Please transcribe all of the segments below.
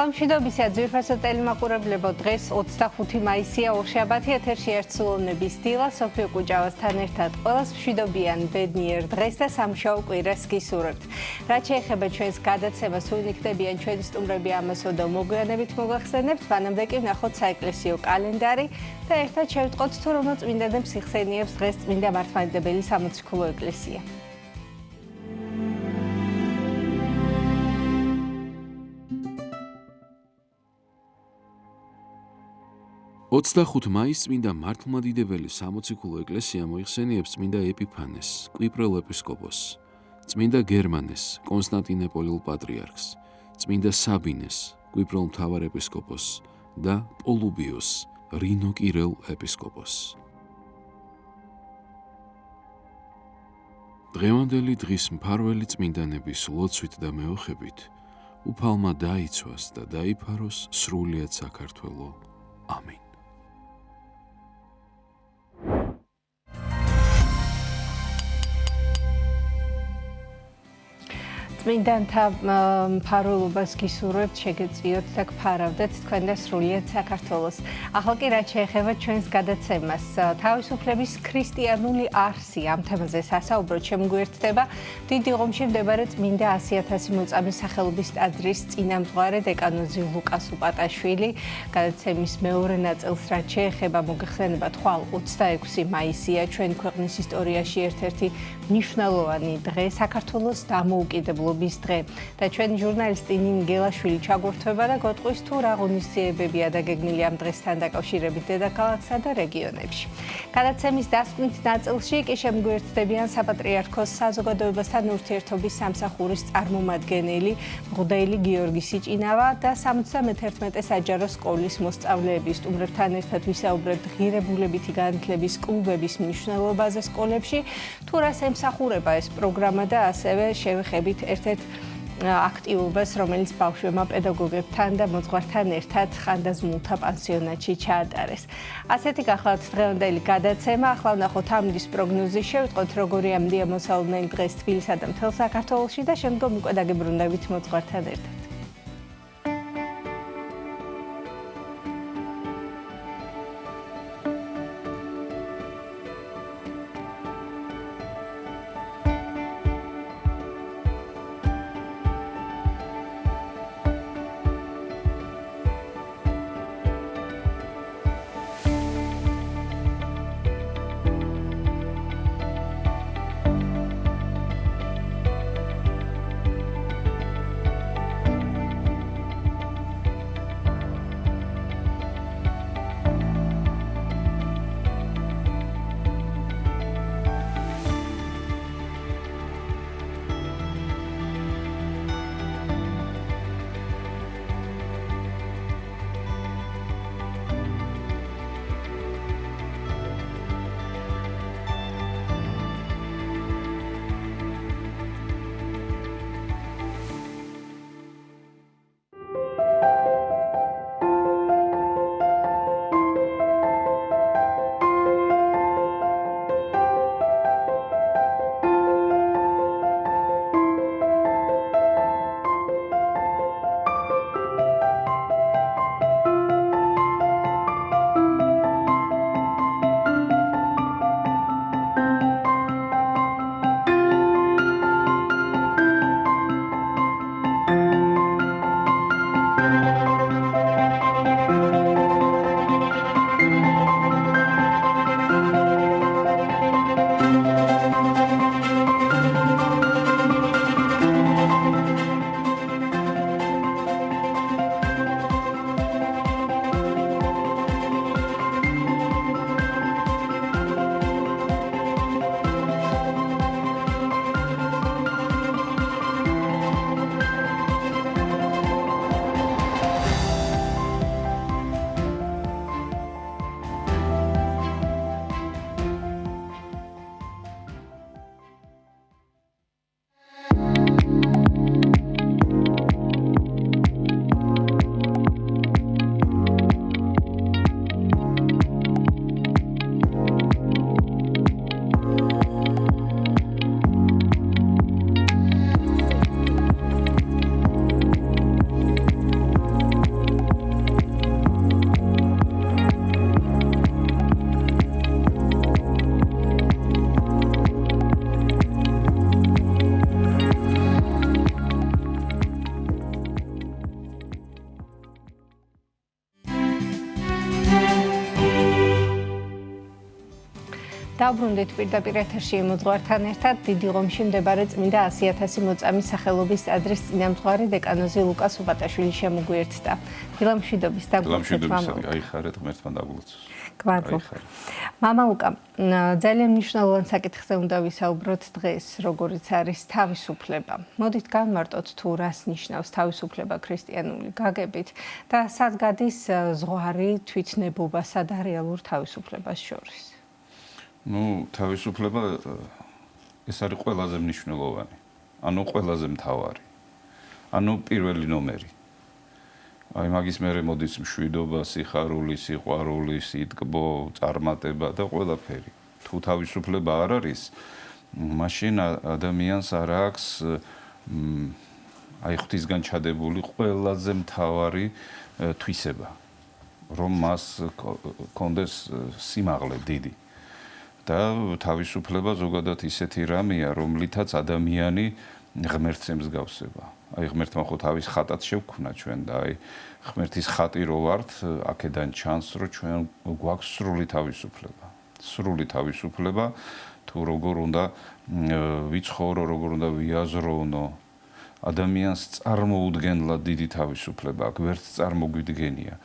მშვიდობისა ძვირფასო ტელემაყურებლებო, დღეს 25 მაისია, ორშაბათი, ეთერში ერთსულოვნების დილა, სოფიო კუჭავასთან ერთად ყველას მშვიდობიან ბედნიერ დღეს და სამშაბათ კვირას გისურვებთ. რაც შეეხება ჩვენს გადაცემას, თუ იქნებიან ჩვენი სტუმრები, ამასო და მოგვიანებით მოგახსენებთ, მანამდე კი ვნახოთ საეკლესიო კალენდარი და ერთად შევიტყოთ თუ რომელ წმინდანებს იხსენიებს დღეს წმინდა მართლმადიდებელი სამოციქულო ეკლესია. 25 მაისს წმინდა მართლმადიდებელი სამოციქულო ეკლესია მოიხსენიებს წმინდა ეპიფანეს, კვიპრელ ეპისკოპოსს, წმინდა გერმანეს, კონსტანტინოპოლელ პატრიარქს, წმინდა საბინეს, კვიპრელ მთავარ ეპისკოპოსს და პოლუბიოს, რინოკირელ ეპისკოპოსს. დღევანდელი დღის მფარველი წმინდანების ლოცვით და მეოხებით უფალმა დაიცვას და დაიფაროს სრულიად საქართველო. ამინ. წმინდანთა მფარველობას გისურვებთ, შეგეწიოთ და გფარავდეთ თქვენ და სრულიად საქართველოს. ახლა კი რაც შეეხება ჩვენს გადაცემას, თავისუფლების ქრისტიანული არსი ამ თემაზე სასაუბროდ შემგვიერთდება დიდი ღომში მდებარე წმინდა 100.000 მოწამის სახელობის ტაძრის წინამძღვარი დეკანოზი ლუკას უპატაშვილი. გადაცემის მეორე ნაწილს რაც შეეხება მოგეხსენება თვალ 26 მაისია ჩვენ ქვეყნის ისტორიაში ერთ-ერთი მნიშვნელოვანი დღე, საქართველოს დამოუკიდებლობის დღე და ჩვენი ჟურნალისტი ნინი გელაშვილი ჩაგვერთვება და გეტყვის თუ რა ღონისძიებებია დაგეგმილი ამ დღესთან დაკავშირებით დედაქალაქსა და რეგიონებში. გადაცემის დასკვნით ნაწილში კი შემგვიერთდებიან საპატრიარქოს საზოგადოებასთან ურთიერთობის სამსახურის წარმომადგენელი მღვდელი გიორგი სიჭინავა და 71 საჯარო სკოლის მოსწავლეები. სტუმრებთან ერთად ვისაუბრებთ ღირებულებითი განათლების კლუბების მნიშვნელობაზე სკოლებში, თუ რას ემსახურება ეს პროგრამა და ასევე შევეხებით ერთ-ერთ აქტივობას, რომელიც ბავშვებმა პედაგოგებთან და მოძღვართან ერთად ხანდაზმულთა პანსიონატში ჩაატარეს. ასეთი გახლავთ დღევანდელი გადაცემა. ახლა ვნახოთ ამინდის პროგნოზი, შევიტყოთ როგორი ამინდია მოსალოდნელი დღეს თბილისსა და მთელ საქართველოში და შემდგომ უკვე დაგებრუნდებით მოძღვართან ერთად. დავბრუნდით პირდაპირ ეთერში მოძღვართან ერთად დიდი ღომში მდებარე წმინდა 100.000 მოწამის სახელობის ტაძრის წინამძღვარი დეკანოზი ლუკას უბატაშვილი შემოგვიერთდა. დილამშვიდობის დაგვრჩეთ მამა. აიხარეთ ღმერთმა დაგლოცოს. გვარგო. მამა ლუკა, ძალიან მნიშვნელოვან საკითხზე უნდა ვისაუბროთ დღეს, როგორიც არის თავისუფლება. მოდით განმარტოთ თუ რას ნიშნავს თავისუფლება ქრისტიანული გაგებით და სად გადის ზღვარი თვითნებობასა და რეალურ თავისუფლებას შორის. თავისუფლება ეს არის ყველაზე მნიშვნელოვანი. ანუ ყველაზე მთავარი. ანუ პირველი ნომერი. აი მაგის მერე მოდის მშვიდობა, სიხარული, სიყვარული, სიტკბო, წარმატება და ყველაფერი. თუ თავისუფლება არ არის, მაშინ ადამიანს არ აქვს აი ღვთისგან ჩადებული ყველაზე მთავარი თვისება, რომ მას კონდეს სიმაღლე დიდი. და თავისუფლება ზოგადად ისეთი რამეა, რომლითაც ადამიანი ღმერთს ემსგავსება. აი ღმერთმა ხო თავის ხატად შევქმნა ჩვენ და აი ღმერთის ხატი რო ვართ, აქედან ჩანს, რომ ჩვენ გვაქვს სრული თავისუფლება. სრული თავისუფლება, თუ როგორ უნდა ვიცხოვრო, როგორ უნდა ვიაზროვნო, ადამიანს წარმოუდგენლად დიდი თავისუფლება აქვს, ვერც წარმოგვიდგენია.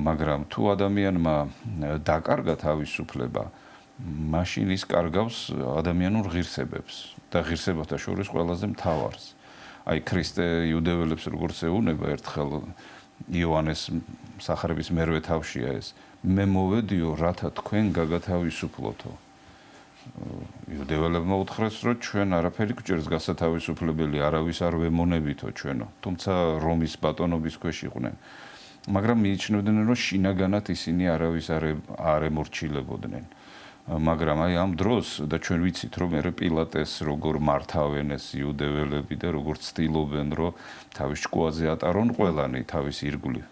მაგრამ თუ ადამიანმა დაკარგა თავისუფლება, მაშინ ის კარგავს ადამიანურ ღირსებებს და ღირსებათა შორის ყველაზე მთავარს. აი ქრისტე იუდეველებს როგორც ეუბნება ერთხელ იოანეს სახარების მერვე თავშია ეს მე მოვედიო რათა თქვენ გაგათავისუფლოთო. იუდეველებმა უთხრეს რომ ჩვენ არაფერი გვჭირს გასათავისუფლებელი არავის არ ვემონებითო ჩვენო თუმცა რომის ბატონობის ქვეშ იყვნენ მაგრამ მიიჩნევდნენ რომ შინაგანად ისინი არავის არ ემორჩილებოდნენ. მაგრამ აი ამ დროს და ჩვენ ვიცით რომ მე პილატეს როგორ მართავენ ეს იუდეველები და როგორ ცდილობენ რომ თავის ჭკუაზე ატარონ ყველანი თავის ირგვლივ.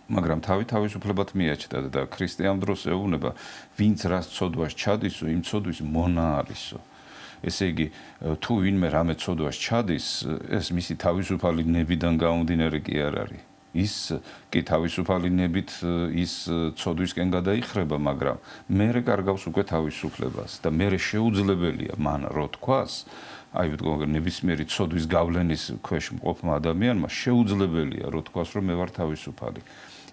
მაგრამ თავისუფლებად მიაჩნდა და ქრისტე ამ დროს ეუბნება ვინც რას ცოდვას ჩადისო იმ ცოდვის მონა არისო. ესე იგი თუ ვინმე რამე ცოდვას ჩადის ეს მისი თავისუფალი ნებიდან გამომდინარე კი არ არის. ის კი თავისუფალი ნებით ის ცოდვისკენ გადაიხრება, მაგრამ მერე კარგავს უკვე თავისუფლებას და მერე შეუძლებელია მან რო თქვას, აი ნებისმიერი ცოდვის გავლენის ქვეშ მყოფმა ადამიანმა შეუძლებელია რო თქვას, რომ მე ვარ თავისუფალი.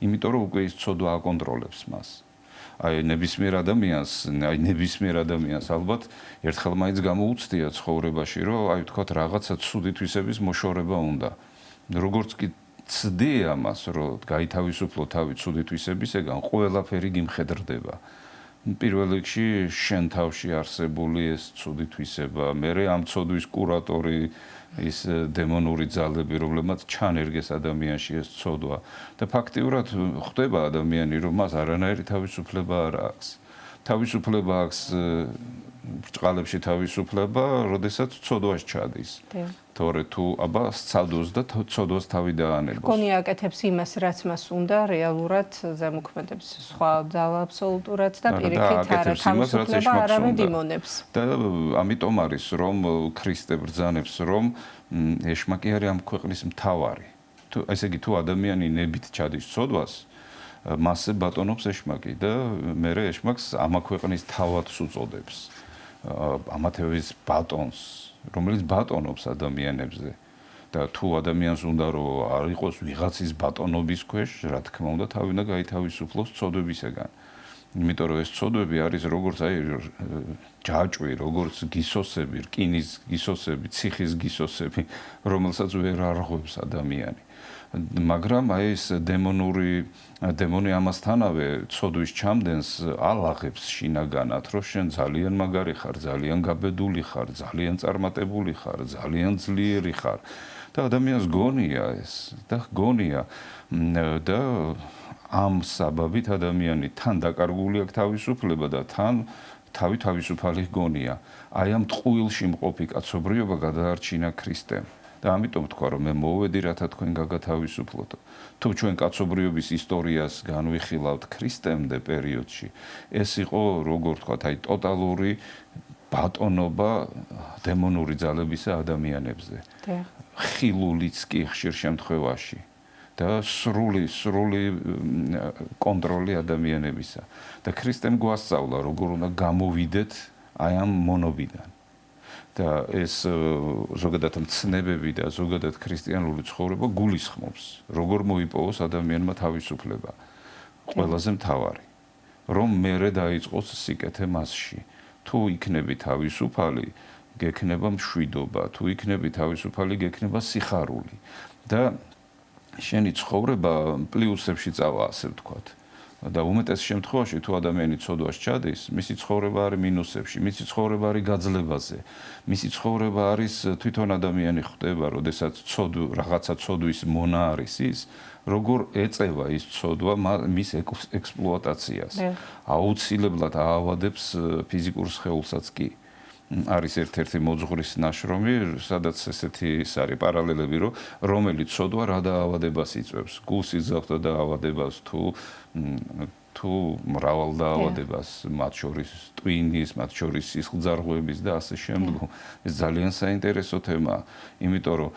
იმიტომ რომ უკვე ის ცოდვა აკონტროლებს მას. აი ნებისმიერ ადამიანს ალბათ ერთხელ მაინც გამოუცდია ცხოვრებაში, რომ აი ვთქვათ რაღაცა ცუდი თვისების მოშორება უნდა. როგორც კი ცდია მას, რომ გაითავისუფლო თავი ცუდი თვისებისგან, ყველაფერი გიმხედრდება. პირველ რიგში შენ თავში არსებული ეს ცუდი თვისება, მერე ამ ცოდვის კურატორი, ის დემონური ძალები, რომლებმაც ჩანერგეს ადამიანში ეს ცოდვა და ფაქტიურად ხვდება ადამიანი, რომ მას არანაირი თავისუფლება არ აქვს. თავისუფლება აქვს ბრჭყალებში თავისუფლება, როდესაც ცოდვას ჩადის. თორე თუ აბა სცადოს და ცოდვას თავი დაანებოს. გონია აკეთებს იმას, რაც მას უნდა, რეალურად ზემოქმედებს სხვა ძალა აბსოლუტურად და პირიქით არა თავისუფლება არავინ იმონებს. და ამიტომ არის რომ ქრისტე ბრძანებს რომ ეშმაკი არის ამ ქვეყნის მთავარი. ესე იგი თუ ადამიანი ნებით ჩადის ცოდვას მასზე ბატონობს ეშმაკი და მერე ეშმაკს ამა ქვეყნის თავადს უწოდებს. ამათევის ბატონს, რომელიც ბატონობს ადამიანებზე და თუ ადამიანს უნდა რომ არ იყოს ვიღაცის ბატონობის ქვეშ, რა თქმა უნდა, თავი უნდა გაითავისუფლოს ცოდვებისგან. იმიტომ რომ ეს ცოდვები არის როგორც აი ჯაჭვი, როგორც გისოსები, რკინის გისოსები, ციხის გისოსები, რომელსაც ვერ არღვევს ადამიანი. მაგრამ აი ეს დემონი ამასთანავე ცოდვის ჩამდენს ალაღებს შინაგანად, რომ შენ ძალიან მაგარი ხარ, ძალიან გაბედული ხარ, ძალიან წარმატებული ხარ, ძალიან ძლიერი ხარ და ადამიანს გონია ეს და გონია და ამ საბაბით ადამიანი თან დაკარგული აქვს თავისუფლება და თან თავისუფალი გონია. აი ამ ტყუილში მყოფი კაცობრიობა გადაარჩინა ქრისტემ. და ამიტომ თქვა რომ მე მოვედი რათა თქვენ გაგათავისუფლოთ. თუ ჩვენ კაცობრიობის ისტორიას განვიხილავთ ქრისტემდე პერიოდში, ეს იყო როგორ თქვათ, აი ტოტალური ბატონობა დემონური ძალებისა ადამიანებზე. ხილულიც კი ხშირ შემთხვევაში. და სრული კონტროლი ადამიანებისა. და ქრისტემ გვასწავლა, როგორ უნდა გამოვიდეთ აი ამ მონობიდან. და ეს ზოგადად მცნებები და ზოგადად ქრისტიანული ცხოვრება გულისხმობს, როგორ მოიპოვოს ადამიანმა თავისუფლება. ყველაზე მთავარი, რომ მერე დაიწყოს სიკეთე მასში. თუ იქნები თავისუფალი, გექნება მშვიდობა, თუ იქნები თავისუფალი, გექნება სიხარული. და შენი ცხოვრება პლუსებში წავა, ასე ვთქვათ. და უმეტეს შემთხვევაში თუ ადამიანი ცოდვას ჩადის, მისი ცხოვრება არის მინუსებში, მისი ცხოვრება არის გაძლებაზე, მისი ცხოვრება არის თვითონ ადამიანი ხდება, როდესაც რაღაცა ცოდვის მონა არის ის, როგორ ეწევა ის ცოდვა მის ექსპლუატაციას. აუცილებლად აავადებს ფიზიკურ სხეულსაც კი. არის ერთ-ერთი მოძღვრის ნაშრომი, სადაც ესეთი ის არის პარალელები, რომელიც ცოდვა რა დაავადებას იწვევს, გულსიძახს და დაავადებას თუ მრავალ დაავადებას, მათ შორის ტვინის, მათ შორის სისხლძარღვების და ასე შემდგომ. ეს ძალიან საინტერესო თემაა, იმიტომ რომ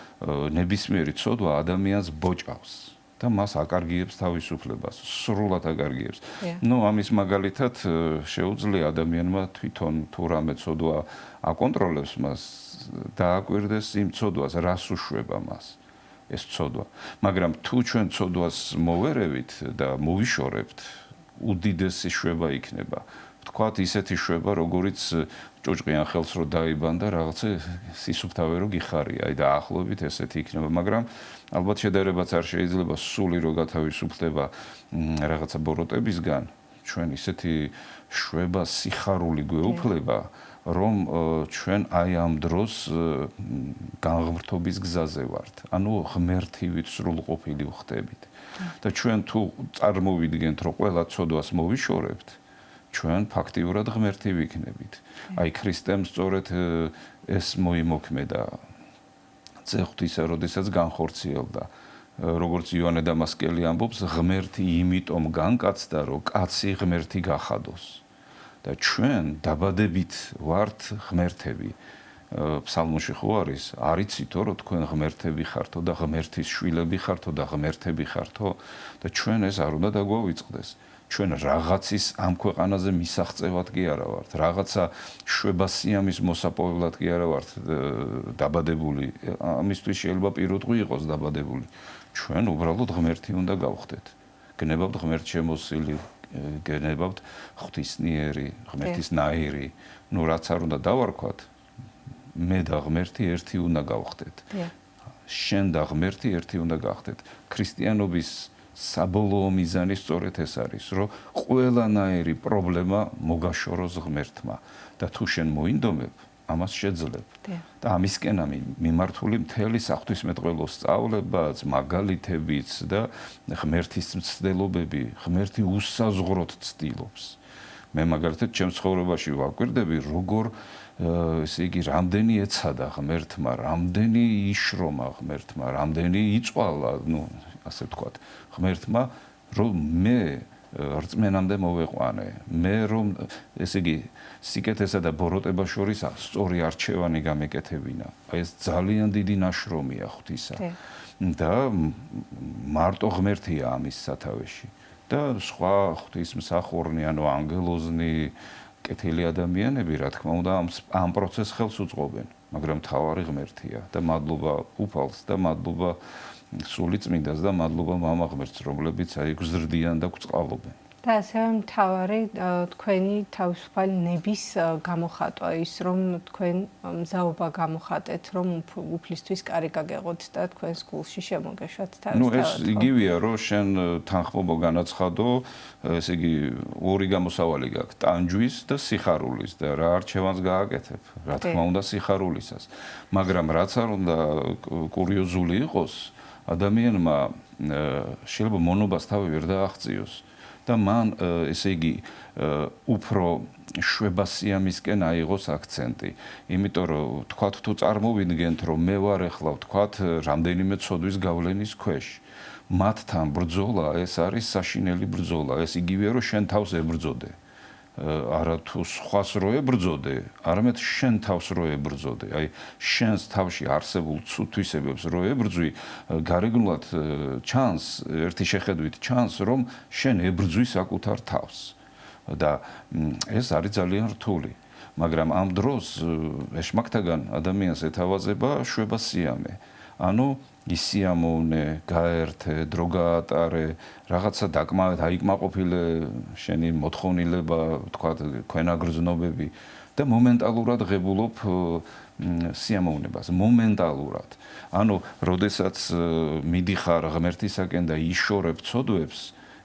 ნებისმიერი ცოდვა ადამიანს ბოჭავს. და მას აკარგიებს თავისუფლებას, სრულად აკარგიებს. ნუ ამის მაგალითად შეუძლია ადამიანმა თვითონ თუ რამე ცოდვა აკონტროლებს მას, დააკვირდეს იმ ცოდვას, რას უშვება მას ეს ცოდვა. მაგრამ თუ ჩვენ ცოდვას მოვერევით და მოვიშორებთ, უდიდესი შვება იქნება. ვთქვათ, ისეთი შვება, როგორიც ჭუჭყიან ხელს რო დაიბანდა, რაღაცა სისუფთავე რო გიხარია, აი დაახლოებით ესეთი იქნება, მაგრამ ალბათ შედარებაც არ შეიძლება სული რო გათავისუფლდება რაღაცა ბოროტებისგან, ჩვენ ისეთი შვება სიხარული გვეუფლება, რომ ჩვენ აი ამ დროს განღმრთობის გზაზე ვართ. ანუ ღმერთივით სრულყოფილი ვხდებით. და ჩვენ თუ წარმოვიდგენთ, რომ ყველა ცოდვას მოვიშორებთ, ჩვენ ფაქტიურად ღმერთი ვიქნებით. აი ქრისტემ სწორედ ეს მოიმოქმედა წეღვთისა, როდესაც განხორციელდა. როგორც იოანე დამასკელი ამბობს, ღმერთი იმიტომ განკაცდა, რომ კაცი ღმერთი გახადოს. და ჩვენ დაბადებით ვართ ღმერთები. ფსალმოში ხო არის, არიცითო, რომ თქვენ ღმერთები ხართო და ღმერთის შვილები ხართო და ღმერთები ხართო და ჩვენ ეს არ უნდა დაგვავიწყდეს. ჩვენ რაღაცის ამ ქვეყანაზე მისაღწევად კი არა ვართ, რაღაცა შვებასიამის მოსაპოვებლად კი არა ვართ დაბადებული. ამისთვის შეიძლება პირუტყვი იყოს დაბადებული. ჩვენ უბრალოდ ღმერთი უნდა გავხდეთ. გნებავთ ღმერთ შემოსილი, გნებავთ ღვთისნიერი, ღმერთის ნაირი. ნუ რაც არ უნდა დავარქვათ, მე და ღმერთი ერთი უნდა გავხდეთ. შენ და ღმერთი ერთი უნდა გავხდეთ. ქრისტიანობის საბოლოო მიზანი სწორედ ეს არის, რომ ყველანაირი პრობლემა მოგაშოროს ღმერთმა და თუ შენ მოინდომებ, ამას შეძლებ. და ამისკენ მიმართული მთელი საღვთისმეტყველო სწავლებაც, მაგალითებიც და ღმერთის მცდელობები, ღმერთი უსაზღვროდ ცდილობს. მე მაგალითად ჩემ ცხოვრებაში ვაკვირდები, როგორ ესე იგი რამდენი ეცადა ღმერთმა, რამდენი იშრომა ღმერთმა, რამდენი იწვალა, ნუ ასე ვთქვათ, ღმერთმა, რომ მე რწმენამდე მოვეყვანე, მე რომ ესე იგი სიკეთესა და ბოროტებას შორის სწორი არჩევანი გამეკეთებინა. აი ეს ძალიან დიდი ნაშრომია ღვთისა. და მარტო ღმერთია ამის სათავეში. და სხვა ღვთისმსახურნი, ანუ ანგელოზნი, კეთილი ადამიანები, რა თქმა უნდა, ამ პროცესს ხელს უწყობენ, მაგრამ მთავარი ღმერთია და მადლობა უფალს და მადლობა სული წმინდას და მადლობა მამა ღმერთს, რომლებიც აი გზრდიან და გვწყალობენ. და ასევე მთავარი თქვენი თავისუფალი ნების გამოხატვა, ის რომ თქვენ მზაობა გამოხატეთ, რომ უფლისთვის კარი გაგეღოთ და თქვენს გულში შემოგეშვათ თავისთავად. ნუ ეს იგივეა, რომ შენ თანხმობა განაცხადო, ესე იგი ორი გამოსავალი გაქვს, ტანჯვის და სიხარულის და რა არჩევანს გააკეთებ, რა თქმა უნდა სიხარულისას. მაგრამ რაც არ უნდა კურიოზული იყოს, ადამიანმა შეიძლება მონობას თავი ვერ დააღწიოს. და მან ესე იგი უფრო შვებასიამისკენ აიღოს აქცენტი. იმიტომ რომ თქვათ თუ წარმოვიდგენთ რომ მე ვარ ახლა თქვათ რამდენიმე ცოდვის გავლენის ქვეშ. მათთან ბრძოლა ეს არის საშინელი ბრძოლა. ეს იგივეა რომ შენ თავს ებრძოდე. არა თუ სხვას რო ებრძოდე, არამედ შენ თავს რო ებრძოდე. აი შენს თავში არსებულ ცუდ თვისებებს რო ებრძვი, გარეგნულად ჩანს, ერთი შეხედვით ჩანს, რომ შენ ებრძვი საკუთარ თავს. და ეს არის ძალიან რთული. მაგრამ ამ დროს ეშმაკთაგან ადამიანს ეთავაზება შვება სიამე. ანუ ისიამოვნე, გაერთე, დრო გაატარე, რაღაცა დაკმავეთ, აიკმაყოფილე შენი მოთხოვნილება, თქვა ქვენაგრძნობები და მომენტალურად ღებულობ სიამოვნებას, მომენტალურად. ანუ, როდესაც მიდიხარ ღმერთისაკენ და იშორებ ცოდვებს,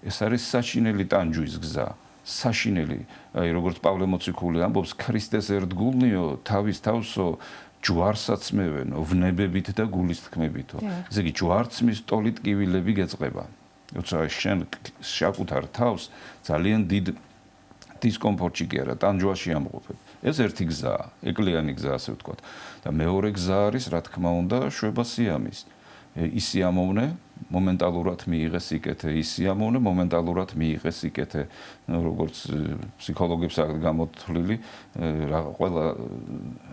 ეს არის საშინელი ტანჯვის გზა. საშინელი, აი როგორც პავლე მოციქული ამბობს, ქრისტეს ერთგულნიო, თავის თავსო ჯვარსაცმევენო, ვნებებით და გულის თქმებითო. ესე იგი, ჯვარცმის ტოლით კივილები გეწყება. როცა შენ საკუთარ თავს ძალიან დიდ დისკომფორტში კი არა, ტანჯვაში ამყოფებ. ეს ერთი გზაა, ეკლიანი გზა, ასე ვთქვათ. და მეორე გზა არის, რა თქმა უნდა, შვება სიამის. ისიამოვნე, მომენტალურად მიიღეს სიკეთე, ისიამოვნე, მომენტალურად მიიღეს სიკეთე, როგორც ფსიქოლოგებს აქვს გამოთვლილი, ყველა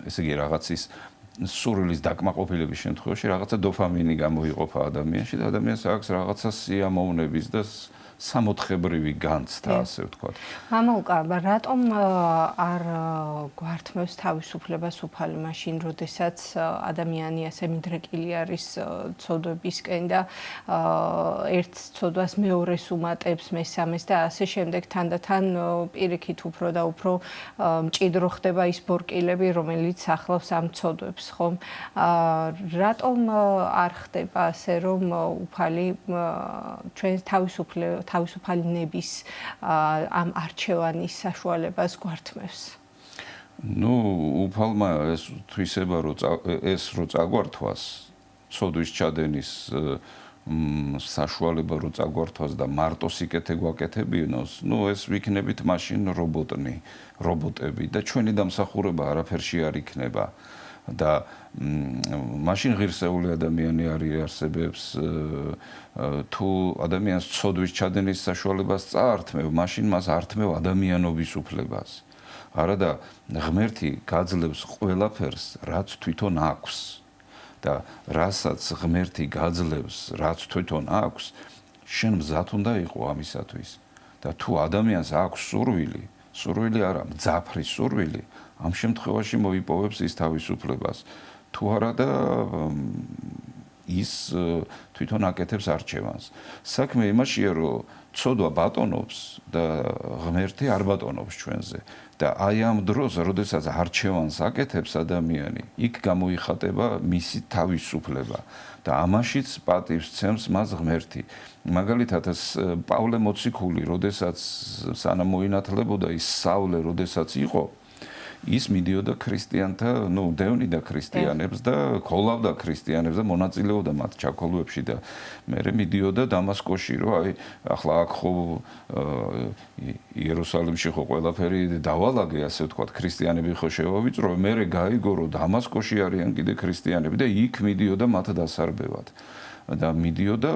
ესე იგი რაღაცის სურვილის დაკმაყოფილების შემთხვევაში რაღაცა დოფამინი გამოიყოფა ადამიანში და ადამიანს აქვს რაღაცა სიამოვნების და სამოთხებრივი განცდა, ასე ვთქვათ. მამაუკა, რატომ არ გვართმევს თავისუფლებას უფალი მაშინ, როდესაც ადამიანი ასე მიდრეკილი არის ცოდვებისკენ და ერთ ცოდვას მეორეს უმატებს, მესამეს და ასე შემდეგ, თანდათან პირიქით უფრო და უფრო მჭიდრო ხდება ის ბორკილები, რომელიც ახლავს ამ ცოდვებს, ხომ? რატომ არ ხდება ასე, რომ უფალი ჩვენს თავისუფალი ნების ამ არჩევანის საშუალებას გვართმევს. ნუ უფალმა ეს თვისება რო წაგვართვას, ცოდვის ჩადენის საშუალება რო წაგვართვას და მარტო სიკეთე გვაკეთებინოს, ნუ ეს ვიქნებით მაშინ რობოტები და ჩვენი დამსახურება არაფერში არ იქნება. და მაშინ ღირსეული ადამიანი არიარსებებს თუ ადამიანს ცოდვის ჩადენის საშუალებას წაართმევ, მაშინ მას ართმევ ადამიანობის უფლებას. არა და ღმერთი გაძლევს ყველაფერს, რაც თვითონ აქვს. და რასაც ღმერთი გაძლევს, რაც თვითონ აქვს, შენ მზად უნდა იყო ამისათვის. და თუ ადამიანს აქვს სურვილი არა, მძაფრი სურვილი, ამ შემთხვევაში მოიპოვებს ის თავისუფლებას. თუ არა და ის თვითონ აკეთებს არჩევანს. საქმე იმაშია, რომ ცოდვა ბატონობს და ღმერთი არ ბატონობს ჩვენზე. და აი ამ დროს, როდესაც არჩევანს აკეთებს ადამიანი, იქ გამოიხატება მისი თავისუფლება. და ამაშიც პატივს ცემს მას ღმერთი. მაგალითად, პავლე მოციქული, როდესაც სანამ მოინათლებოდა, ის საულე, როდესაც იყო, ის მიდიოდა ქრისტიანთა, დევნიდა ქრისტიანებს და ქოლავდა ქრისტიანებს და მონაწილეობდა მათ ჩაქოლვებში და მერე მიდიოდა დამასკოში, რომ აი ახლა აქ ხო იერუსალიმში ხო ყველაფერი დავალაგე, ასე ვთქვათ, ქრისტიანები ხო შევავიწრო, მერე გაიგო, რომ დამასკოში არიან კიდე ქრისტიანები და იქ მიდიოდა მათ დასარბევად. და მიდიოდა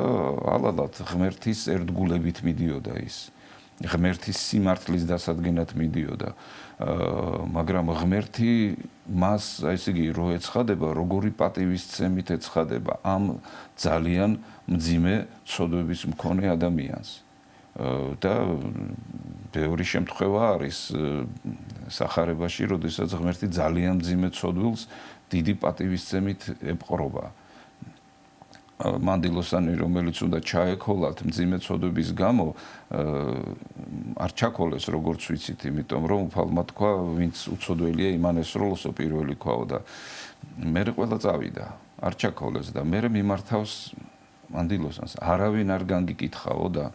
ალალად ღმერთის ერთგულებით მიდიოდა ის. ღმერთის სიმართლის დასადგენად მიდიოდა. მაგრამ ღმერთი მას, ესე იგი, რო ეცხადება, როგორი პატივისცემით ეცხადება ამ ძალიან მძიმე ცოდვების მქონე ადამიანს. და ბევრი შემთხვევა არის სახარებაში, როდესაც ღმერთი ძალიან მძიმე ცოდვილს დიდი პატივისცემით ეპყრობა. მანდილოსანი, რომელიც უნდა ჩაექოლათ მძიმე ცოდვების გამო, არ ჩაქოლეს, როგორც ვიცით, იმიტომ რომ უფალმა თქვა, ვინც უცოდველია, იმან ესროლოსო პირველი ქვაო და მერე ყველა წავიდა, არ ჩაქოლეს და მერე მიმართავს მანდილოსანს. არავინ არ განგიკითხაო და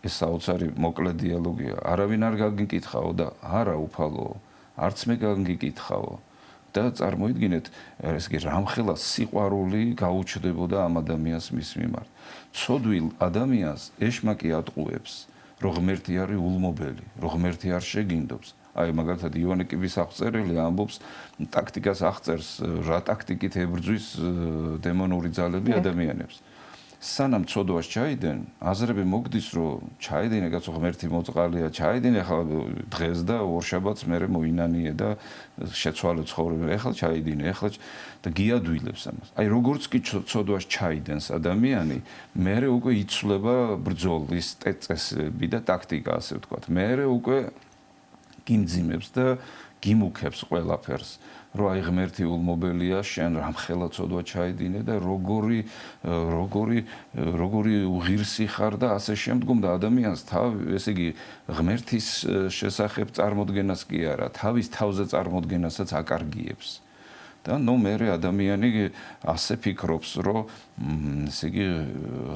ეს საოცარი მოკლე დიალოგია. არავინ არ განგიკითხაო და არა უფალო, არც მე განგიკითხაო. და წარმოიდგინეთ, ეს კი რამხელა სიყვარული გაუჩნდებოდა ამ ადამიანს მის მიმართ. ცოდვილ ადამიანს ეშმაკი ატყუებს, რომ ღმერთი არის ულმობელი, რომ ღმერთი არ შეგინდობს. აი მაგალითად ივანე კიბის აღწერილი ამბობს, ტაქტიკას აღწერს, რა ტაქტიკით ებრძვის დემონური ძალები ადამიანებს. სანამ ცოდვას ჩაიდენ, აზრები მოგდის, რომ ჩაიდინე კაცო ღმერთი მოწყალია, ჩაიდინე ახლა დღეს და ორშაბათს მერე მოინანიე და შეცვალე ცხოვრება. ახლა ჩაიდინე, ახლა და გიადვილებს ამას. აი როგორც კი ცოდვას ჩაიდენს ადამიანი, მერე უკვე იცვლება ბრძოლის წესები და ტაქტიკა, ასე ვთქვათ. მერე უკვე გიმძიმებს და გიმუქებს ყველაფერს. რომ აი ღმერთი ულმობელია, შენ რამხელა ცოდვა ჩაიდინე და როგორი უღირსი ხარ და ასე შემდგომ და ადამიანს ესე იგი ღმერთის შესახებ წარმოდგენას კი არა, თავის თავზე წარმოდგენასაც აკარგიებს. და მერე ადამიანი ასე ფიქრობს, რომ ესე იგი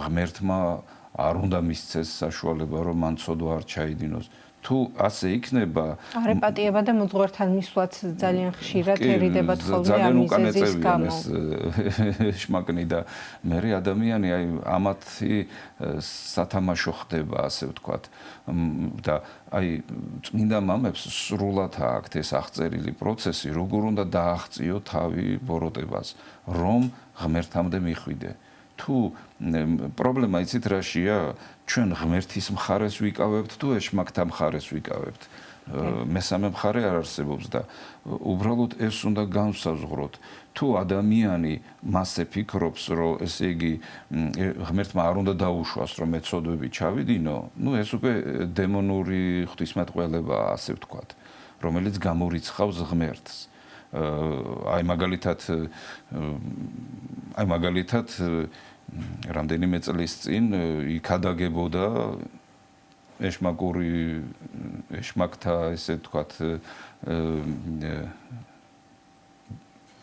ღმერთმა არ უნდა მისცეს საშუალება, რომ მან ცოდვა არ ჩაიდინოს. თუ ასე იქნება, არემპატიება და მოძღვართან მისვლაც ძალიან ხშირად ერიდება ხოლმე ამ მიზეზის გამო. შმაკნი და მერე ადამიანი აი ამათი სათამაშო ხდება, ასე ვთქვათ. და აი წმინდა მამებს სრულად აქვთ ეს აღწერილი პროცესი, როგორ უნდა დააღწიო თავი ბოროტებას, რომ ღმერთამდე მიხვიდე. თუ პრობლემა იცით რაშია? ჩვენ ღმერთის მხარეს ვიკავებთ თუ ეშმაკთა მხარეს ვიკავებთ. მესამე მხარე არ არსებობს და უბრალოდ ეს უნდა განსაზღვროთ. თუ ადამიანი მასე ფიქრობს, რომ ესე იგი ღმერთმა არ უნდა დაუშვას, რომ მეცოდვები ჩავიდინო, ეს უკვე დემონური ღვთისმეტყველებაა, ასე ვთქვათ, რომელიც გამორიცხავს ღმერთს. აი მაგალითად რამდენიმე წლის წინ იქადაგებოდა ეშმაკთა ესე ვთქვათ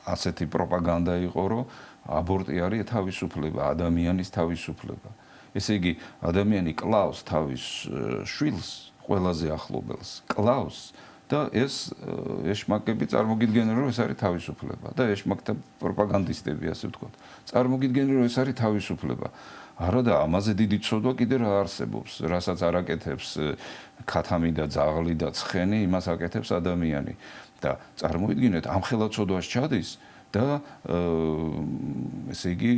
ასეთი პროპაგანდა იყო, რომ აბორტი არის თავისუფლება, ადამიანის თავისუფლება. ესე იგი, ადამიანი კლავს თავის შვილს, ყველაზე ახლობელს, კლავს და ეს ეშმაკები წარმოგიდგენენ, რომ ეს არის თავისუფლება და ეშმაკთა პროპაგანდისტები, ასე ვთქვათ, წარმოგიდგენენ, რომ ეს არის თავისუფლება. არა და ამაზე დიდი ცოდვა კიდე რა არსებობს, რასაც არ აკეთებს ქათამი და ძაღლი და ცხენი, იმას აკეთებს ადამიანი. და წარმოიდგინეთ, ამხელა ცოდვას ჩადის და ესე იგი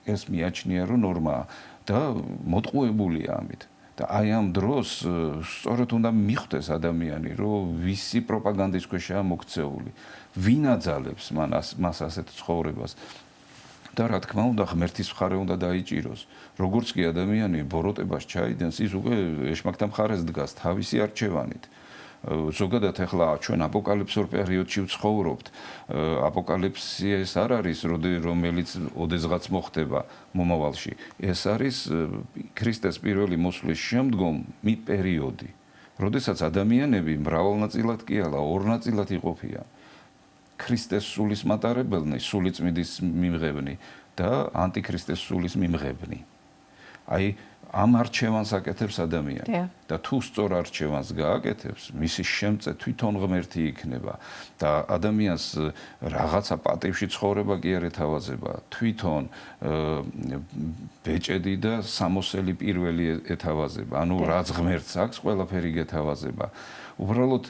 ეს მიაჩნია, რომ ნორმაა და მოტყუებულია ამით. და აი ამ დროს სწორედ უნდა მიხვდეს ადამიანი, რომ ვისი პროპაგანდის ქვეშაა მოქცეული, ვინ აძალებს მას ასეთ ცხოვრებას და რა თქმა უნდა ღმერთის მხარე უნდა დაიჭიროს. როგორც კი ადამიანი ბოროტებას ჩაიდენს, ის უკვე ეშმაკთა მხარეს დგას თავისი არჩევანით. ზოგადად ახლა ჩვენ აპოკალიფსურ პერიოდში ვცხოვრობთ. აპოკალიფსი ეს არ არის, რომელიც ოდესღაც მოხდება მომავალში. ეს არის ქრისტეს პირველი მოსვლის შემდგომი პერიოდი, როდესაც ადამიანები მრავალნაწილად კი არა, ორნაწილად იყოფიან. ქრისტეს სულის მატარებელნი, სულიწმიდის მიმღებნი და ანტიქრისტეს სულის მიმღებნი. აი ამ არჩევანს აკეთებს ადამიანი და თუ სწორ არჩევანს გააკეთებს, მისი შემწე თვითონ ღმერთი იქნება და ადამიანს რაღაცა პატივში ცხოვრება კი არ ეთავაზება, თვითონ ბეჭედი და სამოსელი პირველი ეთავაზება, ანუ რაც ღმერთს აქვს, ყველაფერი გეთავაზება. უბრალოდ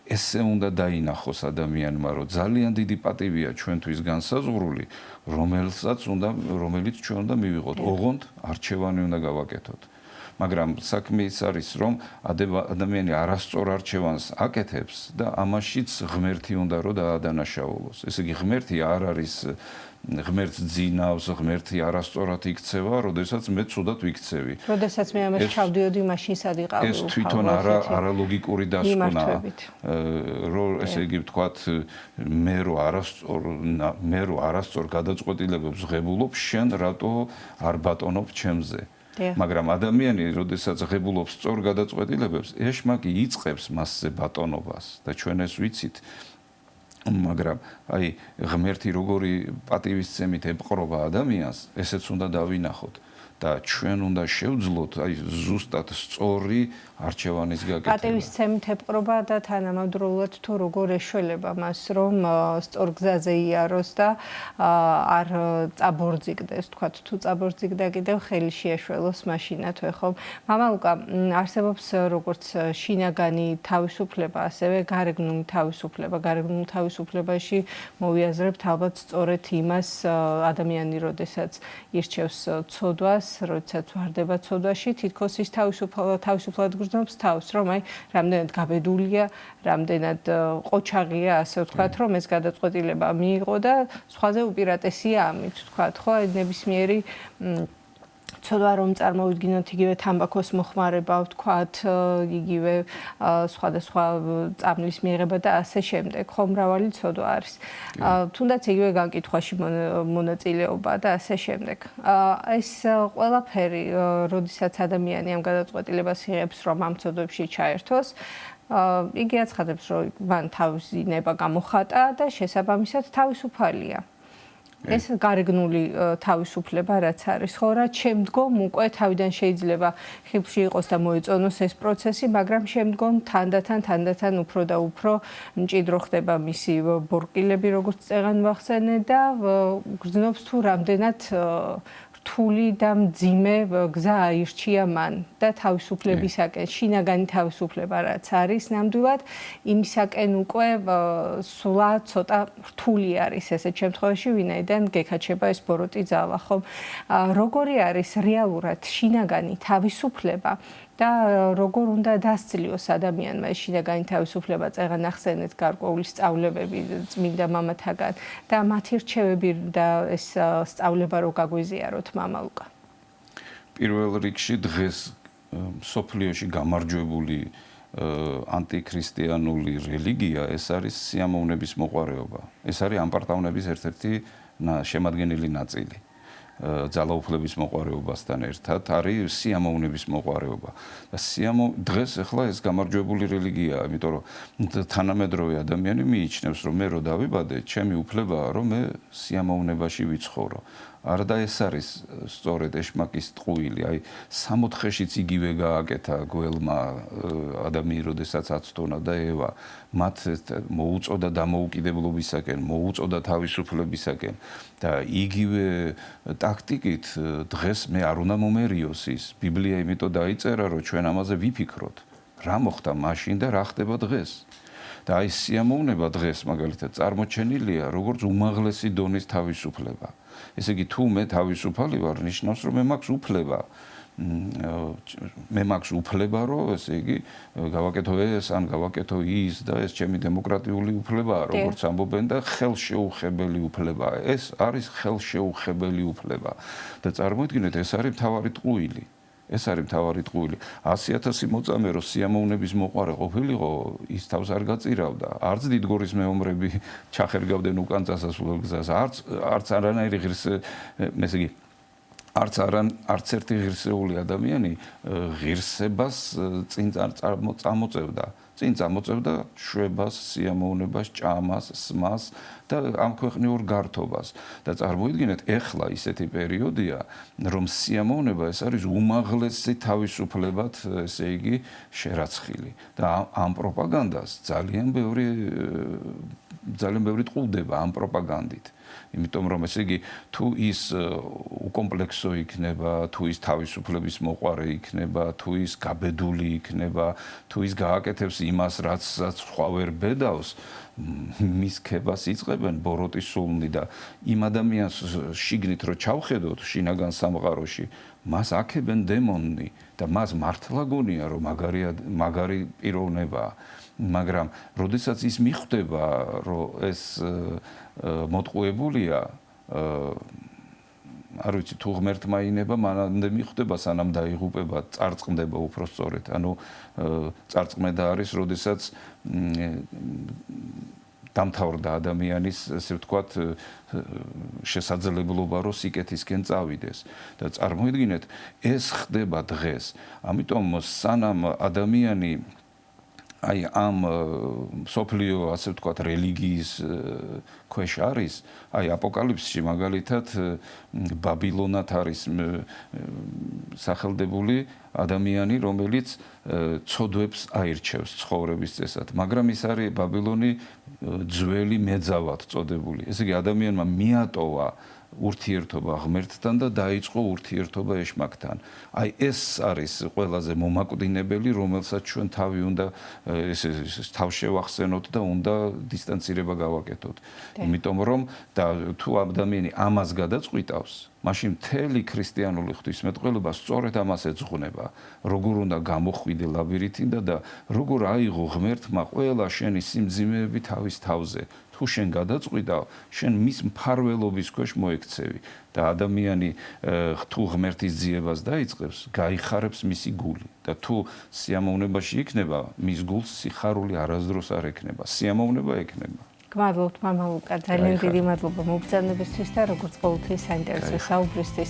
ესე უნდა დაინახოს ადამიანმა, რომ ძალიან დიდი პატივია ჩვენთვის განსაზღვრული, რომელიც ჩვენ უნდა მივიღოთ. ოღონდ არჩევანი უნდა გავაკეთოთ. მაგრამ საქმე ის არის, რომ ადამიანი არასწორ არჩევანს აკეთებს და ამაშიც ღმერთი უნდა რომ დაადანაშაულოს. ესე იგი ღმერთი არ არის ღმერთს ძინავს, ღმერთი არასწორად იქცევა, როდესაც მე ცუდად ვიქცევი. როდესაც მე ამას ჩავდიოდი, მაშინ სად იყავი? ეს თვითონ არალოგიკური დასკვნაა. რომ ესე იგი ვთქვათ, მე რო არასწორ გადაწყვეტილებებს ღებულობ, შენ რატო არ ბატონობ ჩემზე? მაგრამ ადამიანი, როდესაც ღებულობს სწორ გადაწყვეტილებებს, ეშმაკი იწყებს მასზე ბატონობას და ჩვენ ეს ვიცით. მაგრამ აი ღმერთი როგორი პატივისცემით ეპყრობა ადამიანს, ესეც უნდა დავინახოთ. და ჩვენ უნდა შევძლოთ აი ზუსტად სწორი არჩევანის გაკეთება. პატივისცემით ეპყრობა და თანამედროვულად თუ როგორ ეშველება მას, რომ სწორ გზაზე იაროს და არ წაბორძიგდეს, თქვათ, თუ წაბორძიგდა კიდევ ხელი შეეშველოს მაშინათვე ხო? მამა ლუკა, არსებობს როგორც შინაგანი თავისუფლება, ასევე გარეგნული თავისუფლება. გარეგნულ თავისუფლებაში მოვიაზრებთ ალბათ სწორედ იმას ადამიანი, როდესაც ირჩევს ცოდვას, როდესაც ვარდება ცოდვაში, თითქოს ის თავისუფლად გრძნობს თავს, რომ აი რამდენად გაბედულია, რამდენად ყოჩაღია, ასე ვთქვათ, რომ ეს გადაწყვეტილება მიიღო და სხვაზე უპირატესია ამით, ვთქვათ, ხო, ნებისმიერი ცოდვა რომ წარმოვიდგინოთ იგივე თამბაქოს მოხმარება, ვთქვათ, იგივე სხვადასხვა წამლის მიღება და ასე შემდეგ, ხო, მრავალი ცოდვა არის. თუნდაც იგივე განკითხვაში მონაწილეობა და ასე შემდეგ. ეს ყველაფერი, როდესაც ადამიანი ამ გადაწყვეტილებას იღებს, რომ ამ ცოდვებში ჩაერთოს, იგი აცხადებს, რომ მან თავისი ნება გამოხატა და შესაბამისად თავისუფალია. ეს გარეგნული თავისუფლება რაც არის, ხო, რაც შემდგომ უკვე თავიდან შეიძლება ხილში იყოს და მოეწონოს ეს პროცესი, მაგრამ შემდგომ თანდათან უფრო და უფრო მჭიდრო ხდება მისი ბორკილები, როგორც წეღან ვახსენე და გრძნობს თუ რამდენად რთული და მძიმე გზა აირჩია მან და თავისუფლებისაკენ, შინაგანი თავისუფლება რაც არის ნამდვილად, იმისაკენ უკვე სულა ცოტა რთული არის ესეთ შემთხვევაში, ვინაიდან გეკაჩება ეს ბოროტი ძალა, ხო? როგორი არის რეალურად შინაგანი თავისუფლება და როგორ უნდა დასწლიოს ადამიანმა ეს შინაგანი თავისუფლება, წეღან ახსენეთ გარკვეული სწავლებები წმინდა მამათაგან და მათი რჩევები და ეს სწავლება რო გაგვიზიაროთ, მამა ლუკა. პირველ რიგში დღეს სოფლიოში გამარჯვებული ანტიქრისტიანული რელიგია, ეს არის სიამოვნების მოყვარეობა. ეს არის ამპარტავნების ერთ-ერთი შემადგენელი ნაწილი. ძალაუფლების მოყვარეობასთან ერთად არის სიამოვნების მოყვარეობა. და დღეს ახლა ეს გამარჯვებული რელიგიაა, იმიტომ რომ თანამედროვე ადამიანი მიიჩნევს, რომ მე რო დავიბადე, ჩემი უფლებაა, რომ მე სიამოვნებაში ვიცხოვრო. არა და ეს არის სწორედ ეშმაკის ტყუილი, აი 60-შეშიც იგივე გააკეთა გველმა ადამიანი, როდესაც აცდონა და ევა, მათ მოუწოდა დამოუკიდებლობისაკენ, მოუწოდა თავისუფლებისაკენ და იგივე ტაქტიკით დღეს მე არ უნდა მომერიოს ის. ბიბლია იმიტომ დაიწერა, რომ ჩვენ ამაზე ვიფიქროთ, რა მოხდა მაშინ და რა ხდება დღეს. და აი სიამოვნება დღეს მაგალითად წარმოჩენილია როგორც უმაღლესი დონის თავისუფლება. ესე იგი თუ მე თავისუფალი ვარ, ნიშნავს რომ მე მაქვს უფლება. მე მაქვს უფლება, რომ ესე იგი გავაკეთო ეს, ან გავაკეთო ის და ეს ჩემი დემოკრატიული უფლებაა, როგორც ამბობენ და ხელშეუხებელი უფლებაა. ეს არის ხელშეუხებელი უფლება. და წარმოიდგინეთ, ეს არის მთავარი ტყუილი. ეს არის მთავარი ტყუილი. 100,000 მოწამე რო სიამოვნების მოყარე ყოფილიყო, ის თავს არ გაწირავდა. არც დიდგორის მეომრები ჩახერგავდნენ უკან წასასვლელ გზას, არც არანაირი ესე იგი არც ერთი ღირსეული ადამიანი ღირსებას წინ წამოწევდა. წინ წამოწევდა შვებას, სიამოვნებას, ჭამას, სმას და ამ ქვეყნიურ გართობას. და წარმოიდგინეთ, ეხლა ისეთი პერიოდია, რომ სიამოვნება ეს არის უმაღლესი თავისუფლებად, ესე იგი, შერაცხილი. და ამ პროპაგანდას ძალიან ბევრი ტყუდება ამ პროპაგანდით. იმიტომ რომ ესე იგი თუ ის უკომპლექსო იქნება, თუ ის თავისუფლების მოყვარე იქნება, თუ ის გაბედული იქნება, თუ ის გააკეთებს იმას, რაც სხვა ვერ ბედავს, მის ქებას იწყებენ ბოროტის სულნი და იმ ადამიანს შიგნით რო ჩავხედოთ შინაგან სამყაროში, მას აქებენ დემონი და მას მართლა გონია რომ მაგარი პიროვნებაა. მაგრამ როდესაც ის მიხვდება, რომ ეს მოტყუებულია, არ ვიცი, თუ ღმერთმა ინება, მანამდე მიხვდება, სანამ დაიღუპება, წარწყმდება უფრო სწორედ. ანუ წარწყმედა არის, როდესაც დამთავრდა ადამიანის, ესე ვთქვათ, შესაძლებლობა, რომ სიკეთისკენ წავიდეს. და წარმოიდგინეთ, ეს ხდება დღეს. ამიტომ სანამ ადამიანი აი ამ სოფლიო ასე ვთქვათ რელიგიის ქვეშ არის, აი აპოკალიფსში მაგალითად ბაბილონად არის სახელდებული ადამიანი, რომელიც ცოდვებს აირჩევს ცხოვრების წესად, მაგრამ ის არის ბაბილონი ძველი მეძავად წოდებული. ესე იგი ადამიანმა მიატოვა ურთიერთობა ღმერთთან და დაიწყო ურთიერთობა ეშმაკთან. აი ეს არის ყველაზე მომაკვდინებელი, რომელსაც ჩვენ თავი უნდა თავშევახსენოთ და უნდა დისტანცირება გავაკეთოთ. იმიტომ რომ თუ ადამიანი ამას გადაწყვიტავს, მაშინ მთელი ქრისტიანული ღვთისმეტყველება სწორედ ამას ეძღვნება, როგორ უნდა გამოხვიდე ლაბირინთიდან და როგორ აიღო ღმერთმა ყველა შენი სიმძიმეები თავის თავზე. თუ შენ გადაწყვიტავ, შენ მის მფარველობის ქვეშ მოექცევი და ადამიანი თუ ღმერთის ძიებას დაიწყებს, გაიხარებს მისი გული და თუ სიამოვნებაში იქნება, მის გულს სიხარული არასდროს არ ექნება, სიამოვნება ექნება. გმადლობთ მამა ლუკა, ძალიან დიდი მადლობა მობრძანებისთვის და როგორც ყოველთვის საინტერესო საუბრისთვის.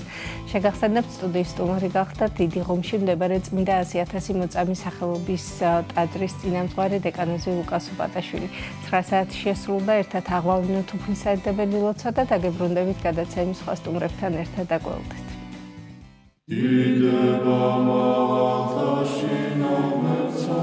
შეგახსენებთ სტუდიის სტუმარი გახდა დიდი ღომში მდებარე წმინდა 100.000 მოწამის სახელობის ტაძრის წინამძღვარი დეკანოზი ლუკა სუპატაშვილი. 9 საათი შესრულდა, ერთად აღვავინოთ უფლისაერთებელი ლოცვა და დაგებრუნდებით გადაცემის სხვა სტუმრებთან ერთად დაგვეულდეთ. დიდება მაღალთაში ნომერცა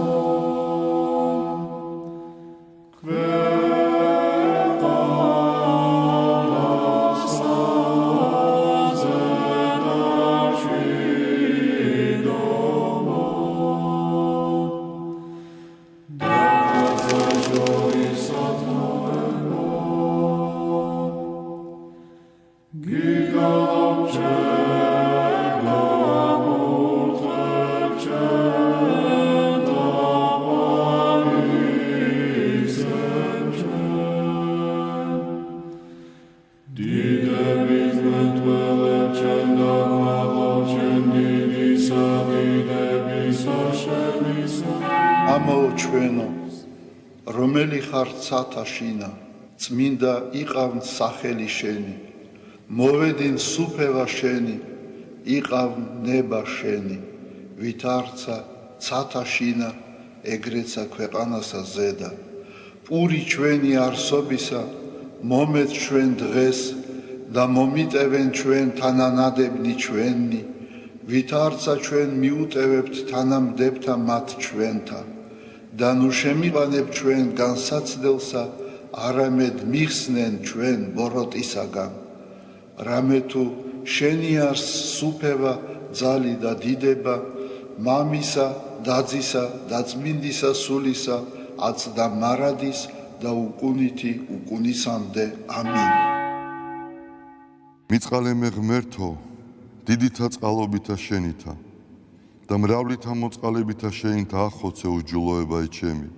ამოუჩვენო, რომელი ხარ ცათაშინა, წმინდა იყავ სახელი შენი, მოვედინ სუფევა შენი, იყავ ნება შენი, ვით არცა ცათაშინა, ეგრეცა ქვეყანასა ზედა, პური ჩვენი არსობისა, მომეც ჩვენ დღეს და მომიტევენ ჩვენ თანანადებნი ჩვენი, ვით არცა ჩვენ მიუტევებთ თანამდებთა მათ ჩვენთა. და ნუ შემიყანებ ჩვენ განსაცდელსა, არამედ მიხსნენ ჩვენ ბოროტისაგან. რამე თუ შენი არს სუფევა, ძალი და დიდება, მამისა, დაძისა და წმინდისა სულისა, აცდა მარადის და უკუნითი უკუნისამდე. ამინ. მიწყალემე ღმერთო, დიდითა წყალობითა შენითა და მრავლითა მოწყალებითა შენითა ახოცე უჯულოებაი ჩემი.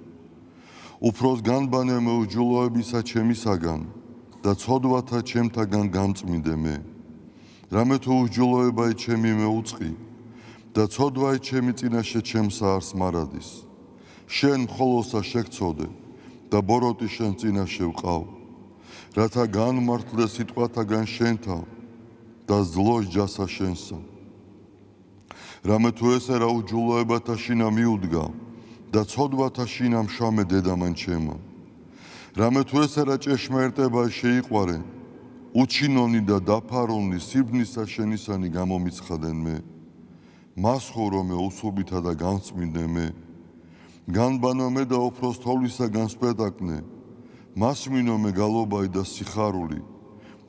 უფროს განბანემე უჯულოებისა ჩემისაგან და ცოდვათა ჩემთაგან გამწმინდე მე. რამე თუ უჯულოებაი ჩემი მეუწყი და ცოდვაი ჩემი წინაშე ჩემსა არს მარადის. შენ მხოლოსა შეგწოდე და ბოროტი შენ წინაშე ვყავ, რათა განმართლე სიტყვათაგან შენთა და ზლოს ჯასა შენსა. რამე თუ ესერა უჯულოებათა შინა მიუდგა და ცოდვათა შინა მშამე დედამან ჩემო. რამე თუ ესერა ჭეშმარიტება შეიყვარე, უჩინონი და დაფარონი სიბნისა შენისანი გამომიცხადენ მე. მას ხურომე უსუბითა და განწმინდე მე. განბანომე და უფროს თოვლისაგან სპეტაკნე, მას მინომე გალობაი და სიხარული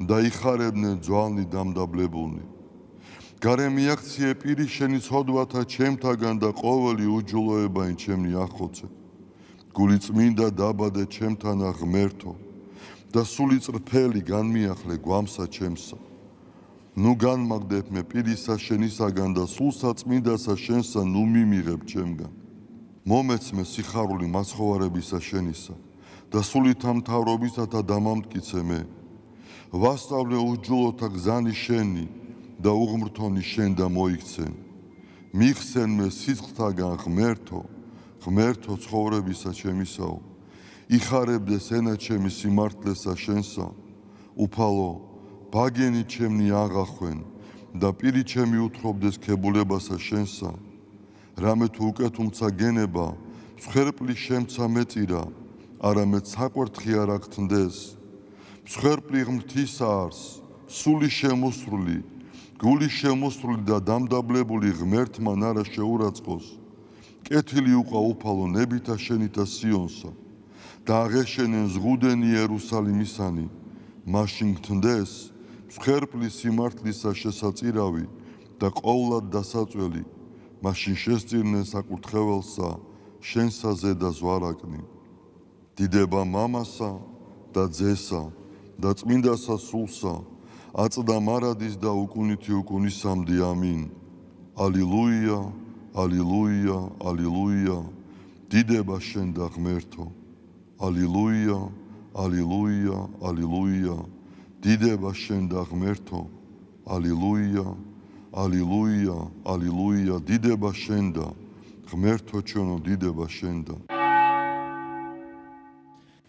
და იხარებდნენ ძვალნი დამდაბლებულნი. გარე მიაქციე პირი შენი ცოდვათა ჩემთაგან და ყოველი უჯულოებაი ჩემნი ახოცე. გული წმინდა დაბადე ჩემთანა ღმერთო და სული წრფელი განმიახლე გვამსა ჩემსა. ნუ განმაგდებ მე პირისა შენისაგან და სულსა წმინდასა შენსა ნუ მიმიღებ ჩემგან. მომეცმე სიხარული მაცხოვარებისა შენისა და სულითა მთავრობისათა დამამტკიცე მე. ვასწავლე უჯულოთა გზანი შენი და უღმრთონი შენ და მოიქცენ. მიხსენ მე სიცხთაგან ღმერთო, ღმერთო ცხოვრებისა ჩემისაო. იხარებდეს ენა ჩემი სიმართლესა შენსა, უფალო, ბაგენი ჩემნი აღახვენ და პირი ჩემი უთხრობდეს ქებულებასა შენსა. რამე თუ უკეთუმცა გენება, მსხვერპლი შემცა მეწირა, არამედ საკვერთხი არ აგთნდეს. მსხვერპლი ღმრთის არს, სული შემოსრული, გული შემოსრული და დამდაბლებული ღმერთმა არა შეურაცხყოს. კეთილი უყვა უფალო ნებითა შენითა სიონსა და აღეშენენ ზღუდენი იერუსალიმისანი. მაშინ გთნდეს მსხვერპლი სიმართლისა შესაწირავი და ყოვლად დასაწველი. მაშინ შესწირნენ საკურთხეველსა შენსა ზედა ზვარაკნი. დიდება მამასა და ძესა და წმინდასა სულსა, აწდა მარადის და უკუნითი უკუნისამდე ამინ. ალილუია, ალილუია, ალილუია, დიდება შენ და ღმერთო. ალილუია, ალილუია, ალილუია, დიდება შენ და ღმერთო. ალილუია, ალილუია, ალილუია, დიდება შენ და ღმერთო ჩვენო, დიდება შენ და.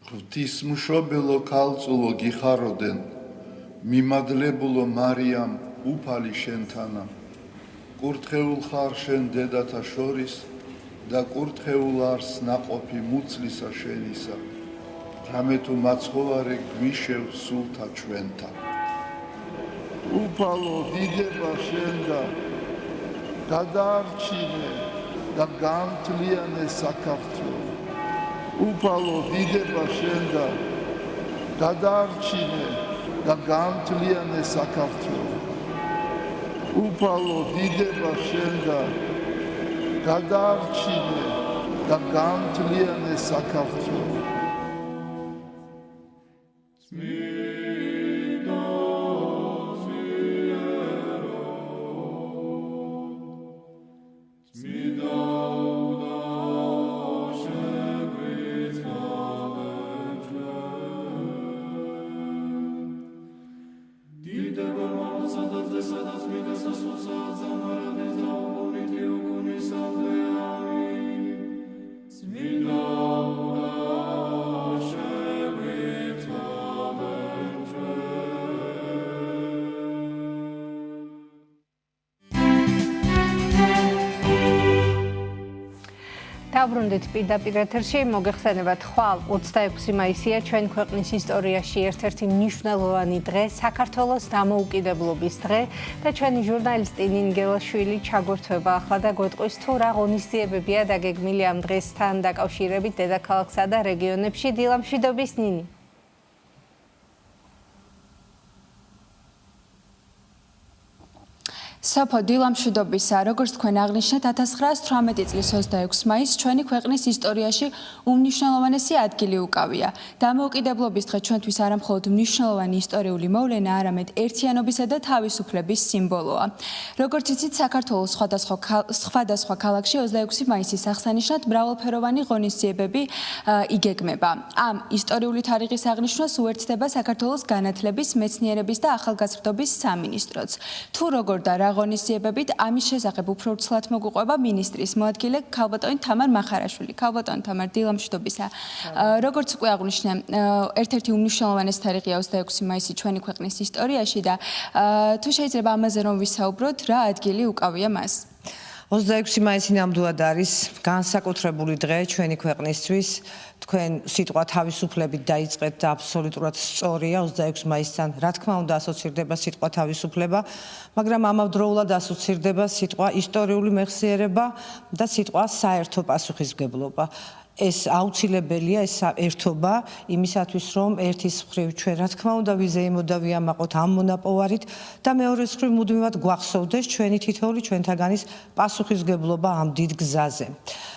ღვთისმშობელო ქალწულო გიხაროდენ, მიმადლებულო მარიამ უფალი შენთანა. კურთხეულ ხარ შენ დედათა შორის და კურთხეულ არს ნაყოფი მუცლისა შენისა. რამე თუ მაცხოვარე გვიშევ სულთა ჩვენთა. უფალო დიდება შენ და გადაარჩინე და გამთლიანე საქართველო. უფალო დიდება შენ და გადაარჩინე და გამთლიანე საქართველო. უფალო დიდება შენ და გადაარჩინე და გამთლიანე საქართველო. დაბრუნდით პირდაპირ ეთერში, მოგეხსენებათ, ხვალ 26 მაისია ჩვენ ქვეყნის ისტორიაში ერთ-ერთი მნიშვნელოვანი დღე, საქართველოს დამოუკიდებლობის დღე და ჩვენი ჟურნალისტი ნინგელაშვილი ჩაგვერთვება ახლა და გვეტყვის თუ რა ღონისძიებებია დაგეგმილი ამ დღესთან დაკავშირებით დედაქალაქსა და რეგიონებში. დილა მშვიდობის ნინი. საფო დილა მშვიდობისა, როგორც თქვენ აღნიშნეთ 1918 წლის 26 მაისს ჩვენი ქვეყნის ისტორიაში უმნიშვნელოვანესი ადგილი უკავია. დამოუკიდებლობის დღე ჩვენთვის არა მხოლოდ მნიშვნელოვანი ისტორიული მოვლენა, არამედ ერთიანობისა და თავისუფლების სიმბოლოა. როგორც იცით, საქართველოს სხვადასხვა ქალაქში 26 მაისის აღსანიშნად მრავალფეროვანი ღონისძიებები იგეგმება. ამ ისტორიული თარიღის აღნიშვნას უერთდება საქართველოს განათლების, მეცნიერების და ახალგაზრდობის სამინისტროც. თუ როგორ და რა ღონისძიებებით ამის შესახებ უფრო ცლად მოგუყვება მინისტრის მოადგილე ქალბატონი თამარ მახარაშვილი. ქალბატონი თამარ, დილა მშვიდობისა. როგორც უკვე აღნიშნე, ერთ-ერთი უმნიშვნელოვანესი თარიღია 26 მაისი ჩვენი ქვეყნის ისტორიაში და თუ შეიძლება ამაზე რომ ვისაუბროთ, რა ადგილი უკავია მას? 26 მაისი ნამდვილად არის განსაკუთრებული დღე ჩვენი ქვეყნისთვის. თქვენ სიტყვა თავისუფლებით დაიწყეთ და აბსოლუტურად სწორია 26 მაისთან. რა თქმა უნდა ასოცირდება სიტყვა თავისუფლება, მაგრამ ამავდროულად ასოცირდება სიტყვა ისტორიული მეხსიერება და სიტყვა საერთო პასუხისმგებლობა. ეს აუცილებელია, ეს ერთობა იმისათვის, რომ ერთის მხრივ ჩვენ რა თქმა უნდა ვიზეიმოდა ვიამაყოთ ამ მონაპოვარით და მეორეს მხრივ მუდმივად გვახსოვდეს ჩვენი თითოეული ჩვენთაგანის პასუხისმგებლობა ამ დიდ გზაზე.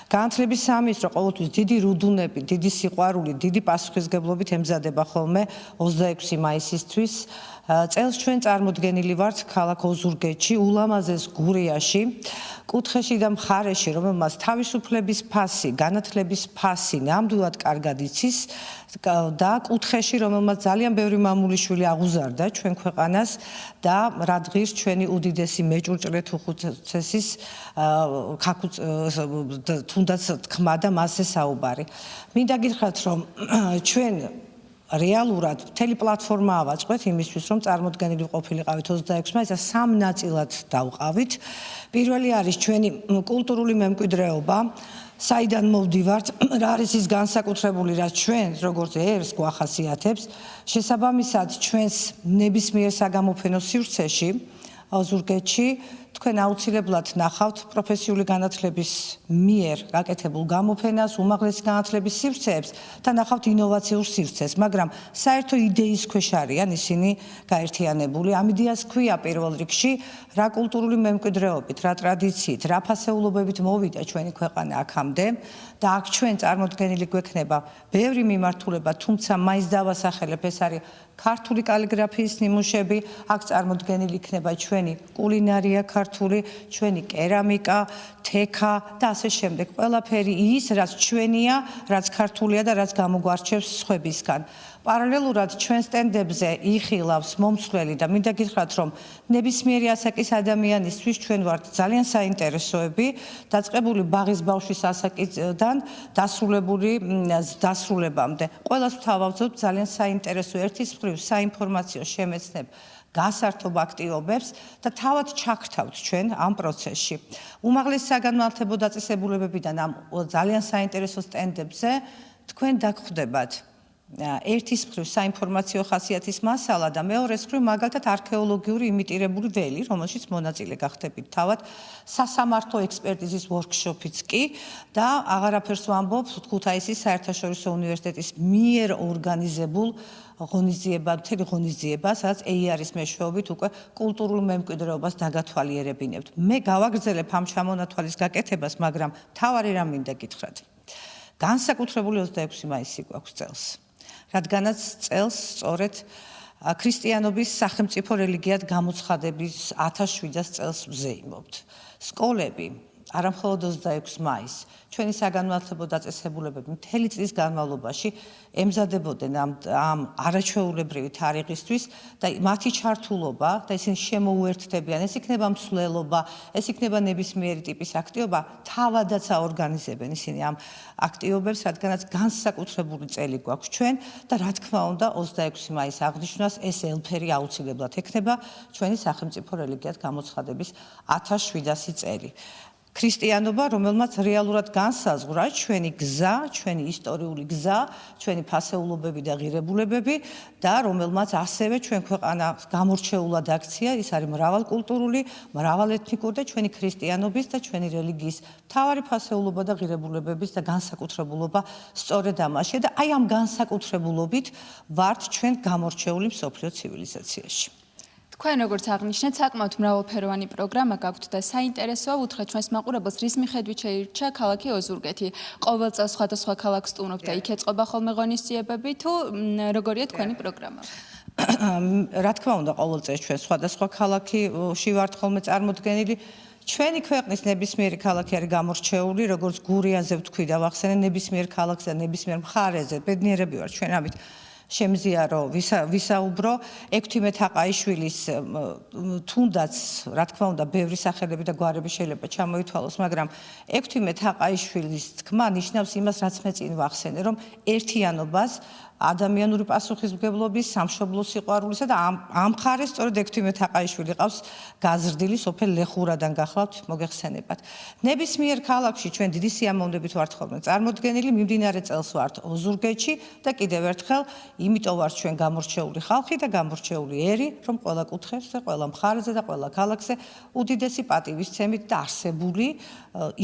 განათლების სამინისტრო ყოველთვის დიდი რუდუნები, დიდი სიყვარული, დიდი პასუხისმგებლობით ემზადება ხოლმე 26 მაისისთვის. წელს ჩვენ წარმოდგენილი ვართ ქალაქ ოზურგეთში, ულამაზეს გურიაში, კუთხეში და მხარეში, რომელმაც თავისუფლების ფასი, განათლების ფასი ნამდვილად კარგად იცის და კუთხეში, რომელმაც ძალიან ბევრი მამულიშვილი აღუზარდა ჩვენ ქვეყანას და რადგის ჩვენი უდიდესი მეჭურჭლე თუხუცესის თუნდაც თქმა და მასზე საუბარი. მინდა გითხრათ, რომ ჩვენ რეალურად მთელი პლატფორმა ავაწყვეთ იმისთვის, რომ წარმოდგენილი ყოფილიყავით 26 მაისს და სამ ნაწილად დავყავით. პირველი არის ჩვენი კულტურული მემკვიდრეობა, საიდან მოვდივართ, რა არის ის განსაკუთრებული, რაც ჩვენს როგორც ერს გვახასიათებს, შესაბამისად ჩვენს ნებისმიერ საგამოფენო სივრცეში, ოზურგეთში თქვენ აუცილებლად ნახავთ პროფესიული განათლების მიერ გაკეთებულ გამოფენას, უმაღლესი განათლების სივრცეებს და ნახავთ ინოვაციურ სივრცეს, მაგრამ საერთო იდეის ქვეშ არიან ისინი გაერთიანებული. ამ იდეას ქვია პირველ რიგში, რა კულტურული მემკვიდრეობით, რა ტრადიციით, რა ფასეულობებით მოვიდა ჩვენი ქვეყანა აქამდე და აქ ჩვენ წარმოდგენილი გვექნება ბევრი მიმართულება, თუმცა მაინც დავასახელებ, ეს არის ქართული კალიგრაფიის ნიმუშები, აქ წარმოდგენილი იქნება ჩვენი კულინარია ქართული, ჩვენი კერამიკა, თექა და ასე შემდეგ. ყველაფერი ის, რაც ჩვენია, რაც ქართულია და რაც გამოგვარჩევს სხვებისგან. პარალელურად ჩვენ სტენდებზე იხილავს მომცვლელი და მინდა გითხრათ, რომ ნებისმიერი ასაკის ადამიანისთვის ჩვენ ვართ ძალიან საინტერესოები, დაწყებული ბაღის ბავშვის ასაკიდან დასრულებამდე. ყველას ვთავაზობთ ძალიან საინტერესო ერთის მხრივ საინფორმაციო შემეცნებ გასართობ აქტივობებს და თავად ჩაგრთავთ ჩვენ ამ პროცესში. უმაღლესი საგანმანათლებლო დაწესებულებებიდან ამ ძალიან საინტერესო სტენდებზე თქვენ დაგხვდებათ ერთის მხრივ საინფორმაციო ხასიათის მასალა და მეორეს მხრივ მაგალითად არქეოლოგიური იმიტირებული ველი, რომელშიც მონაწილე გახდებით თავად სასამართლო ექსპერტიზის ვორქშოპიც კი და აღარაფერს ვამბობ ქუთაისის საერთაშორისო უნივერსიტეტის მიერ ორგანიზებულ ღონისძიება, ღონისძიება, სადაც EIR-ის მეშვეობით უკვე კულტურულ მემკვიდრეობას დაგათვალიერებინებთ. მე გავაგრძელებ ამ ჩამონათვალის გაკეთებას, მაგრამ თავარი რა მინდა გითხრათ. განსაკუთრებული 26 მაისი გვაქვს წელს. რადგანაც წელს სწორედ ქრისტიანობის სახელმწიფო რელიგიად გამოცხადების 1700 წელს ვზეიმობთ. სკოლები არა მხოლოდ 26 მაისს, ჩვენი საგანმანათლებლო დაწესებულებები მთელი წლის განმავლობაში ემზადებოდნენ ამ არაჩვეულებრივი თარიღისთვის და მათი ჩართულობა და ისინი შემოუერთდებიან, ეს იქნება მსვლელობა, ეს იქნება ნებისმიერი ტიპის აქტივობა, თავადაც აორგანიზებენ ისინი ამ აქტივობებს, რადგანაც განსაკუთრებული წელი გვაქვს ჩვენ და რა თქმა უნდა 26 მაისს აღნიშვნას ეს ელფერი აუცილებლად ექნება ჩვენი სახელმწიფო რელიგიად გამოცხადების 1700 წელი. ქრისტიანობა, რომელმაც რეალურად განსაზღვრა ჩვენი გზა, ჩვენი ისტორიული გზა, ჩვენი ფასეულობები და ღირებულებები და რომელმაც ასევე ჩვენ ქვეყანა გამორჩეულად აქცია, ის არის მრავალკულტურული, მრავალეთნიკური და ჩვენი ქრისტიანობის და ჩვენი რელიგიის მთავარი ფასეულობა და ღირებულებების და განსაკუთრებულობა სწორედ ამაში და აი ამ განსაკუთრებულობით ვართ ჩვენ გამორჩეული მსოფლიო ცივილიზაციაში. თქვენ როგორც აღნიშნეთ, საკმაოდ მრავალფეროვანი პროგრამა გაქვთ და საინტერესოა უთხრეთ ჩვენს მაყურებელს, რის მიხედვით შეირჩა ქალაქი ოზურგეთი. ყოველ წელს სხვადასხვა ქალაქს სტუმრობთ და იქ ეწყობა ხოლმე ღონისძიებები, თუ როგორია თქვენი პროგრამა? რა თქმა უნდა, ყოველ წელს ჩვენ სხვადასხვა ქალაქში ვართ ხოლმე წარმოდგენილი. ჩვენი ქვეყნის ნებისმიერი ქალაქი არის გამორჩეული, როგორც გურიაზე ვთქვი და ვახსენე ნებისმიერ ქალაქზე, ნებისმიერ მხარეზე, ბედნიერები ვართ ჩვენ ამით. შემზიარო ვისაუბრო ექვთიმე თაყაიშვილის თუნდაც რა თქმა უნდა ბევრი სახელები და გვარები შეიძლება ჩამოითვალოს, მაგრამ ექვთიმე თაყაიშვილის თქმა ნიშნავს იმას, რაც მე წინ ვახსენე, რომ ერთიანობას ადამიანური პასუხისმგებლობის, სამშობლოს სიყვარულისა და ამ მხარეს სწორედ ექვთიმე თაყაიშვილი ყავს გაზრდილი სოფელ ლეხურადან გახლავთ მოგეხსენებათ. ნებისმიერ ქალაქში ჩვენ დიდი სიამოვნებით ვართ ხოლმე წარმოდგენილი, მიმდინარე წელს ვართ ოზურგეთში და კიდევ ერთხელ იმიტომ ვართ ჩვენ გამორჩეული ხალხი და გამორჩეული ერი, რომ ყველა კუთხეზე, ყველა მხარეზე და ყველა ქალაქზე უდიდესი პატივისცემით და არსებული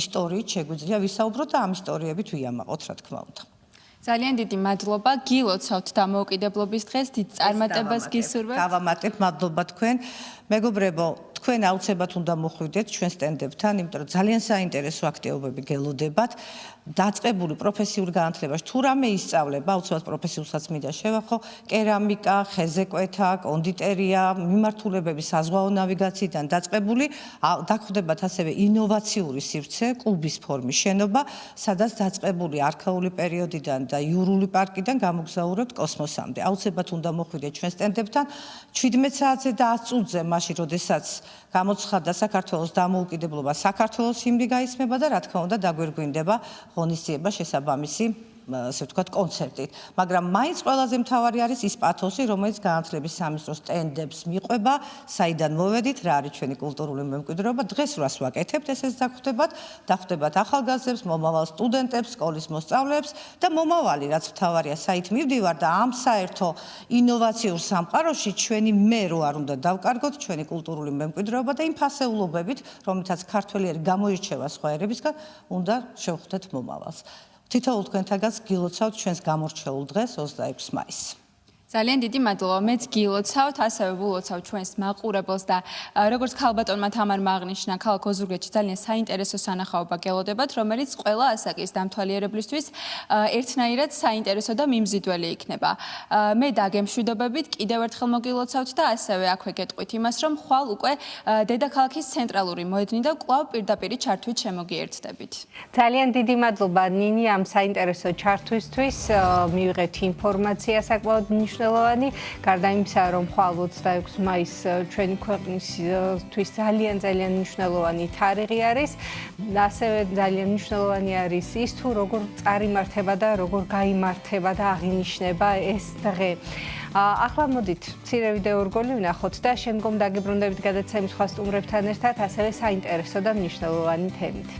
ისტორიით შეგვიძლია ვისაუბროთ და ამ ისტორიებით ვიამაყოთ, რა თქმა უნდა. ძალიან დიდი მადლობა, გილოცავთ დამოუკიდებლობის დღეს, დიდ წარმატებას გისურვებთ. დავამატებ, მადლობა თქვენ. მეგობრებო, თქვენ აუცილებლად უნდა მოხვიდეთ ჩვენ სტენდებთან, იმიტომ რომ ძალიან საინტერესო აქტივობები გელოდებათ. დაწყებული პროფესიულ განათლებაში თუ რამე ისწავლება, აუცილებლად პროფესიულსაც მინდა შევახო, კერამიკა, ხეზეკვეთა, კონდიტერია, მიმართულებები საზღვაო ნავიგაციიდან დაწყებული, დაგხვდებათ ასევე ინოვაციური სივრცე, კლუბის ფორმის შენობა, სადაც დაწყებული არქაული პერიოდიდან და იურული პარკიდან გამოგზაურებთ კოსმოსამდე. აუცილებლად უნდა მოხვიდეთ ჩვენ სტენდებთან 17 საათზე და 100 წუთზე, მაშინ როდესაც გამოცხადდა საქართველოს დამოუკიდებლობა, საქართველოს ჰიმნი გაისმება და რა თქმა უნდა დაგვირგვინდება ღონისძიება შესაბამისი ასე ვთქვათ, კონცერტით. მაგრამ მაინც ყველაზე მთავარი არის ის პათოსი, რომელიც განათლების სამინისტროს სტენდებს მიყვება, საიდან მოვედით, რა არის ჩვენი კულტურული მემკვიდრეობა. დღეს რას ვაკეთებთ, ესეც დახვდებათ ახალგაზრდებს, მომავალ სტუდენტებს, სკოლის მოსწავლეებს და მომავალი, რაც მთავარია, საით მივდივარ და ამ საერთო ინოვაციურ სამყაროში ჩვენი მე რო არ უნდა დავკარგოთ ჩვენი კულტურული მემკვიდრეობა და იმ ფასეულობებით, რომლითაც ქართველი გამოირჩევა სხვა ერებისგან, უნდა შევხვდეთ მომავალს. თითოეულ თქვენთაგანს გილოცავთ ჩვენს გამორჩეულ დღეს 26 მაისს. ძალიან დიდი მადლობა. მეც გილოცავთ, ასევე ვილოცავ ჩვენს მაყურებელს და როგორც ქალბატონმა თამარმა აღნიშნა, ქალაქ ოზურგეთში ძალიან საინტერესო სანახაობა გელოდებათ, რომელიც ყველა ასაკის დამთვალიერებლისთვის ერთნაირად საინტერესო და მიმზიდველი იქნება. მე დაგემშვიდობებით, კიდევ ერთხელ მოგილოცავთ და ასევე აქვე გეტყვით იმას, რომ ხვალ უკვე დედაქალაქის ცენტრალური მოედნიდან კვლავ პირდაპირი ჩართვით შემოგიერთდებით. ძალიან დიდი მადლობა ნინი ამ საინტერესო ჩართვისთვის. მივიღეთ ინფორმაცია საკმაოდ მნიშვნელოვანი. გარდა იმისა, რომ ხვალ 26 მაისს ჩვენი ქვეყნისთვის ძალიან მნიშვნელოვანი თარიღი არის, ასევე ძალიან მნიშვნელოვანი არის ის თუ როგორ წარიმართება და როგორ გაიმართება და აღინიშნება ეს დღე. ახლა მოდით მცირე ვიდეო რგოლი ვნახოთ და შემდგომ დაგიბრუნდებით გადაცემის სხვა სტუმრებთან ერთად ასევე საინტერესო და მნიშვნელოვანი თემით.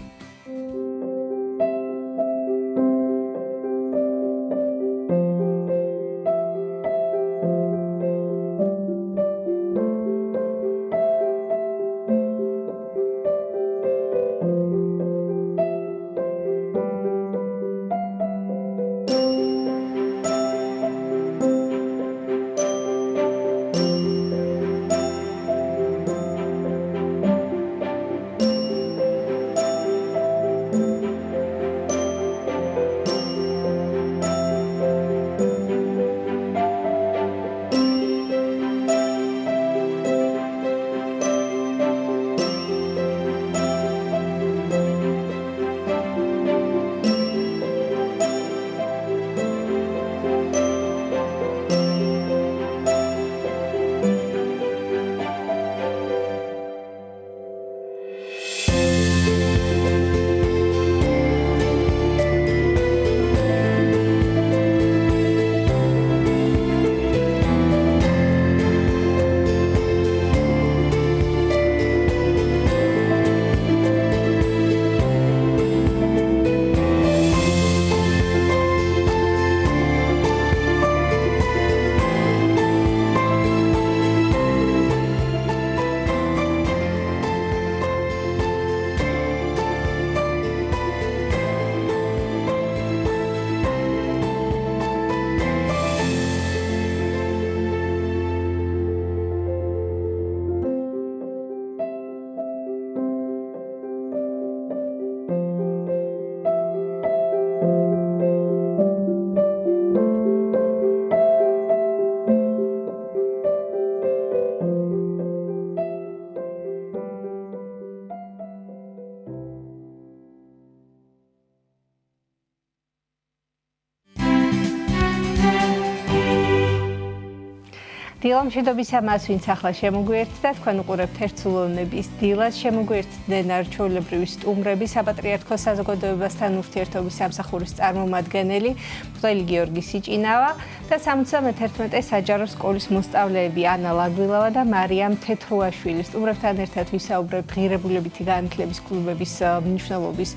დილამშვიდობის ამას, ვინც ახლა შემოგვიერთდა, თქვენ უყურებთ ერთსულოვნების დილას, შემოგვიერთდნენ არჩეულებრივი სტუმრები, საპატრიარქოს საზოგადოებასთან ურთიერთობის სამსახურის წარმომადგენელი, მღვდელი გიორგი სიჭინავა და 71 საჯარო სკოლის მოსწავლეები ანა ლაგვილავა და მარიამ თეთრუაშვილი. სტუმრებთან ერთად ვისაუბრებთ ღირებულებითი განათლების კლუბების მნიშვნელობის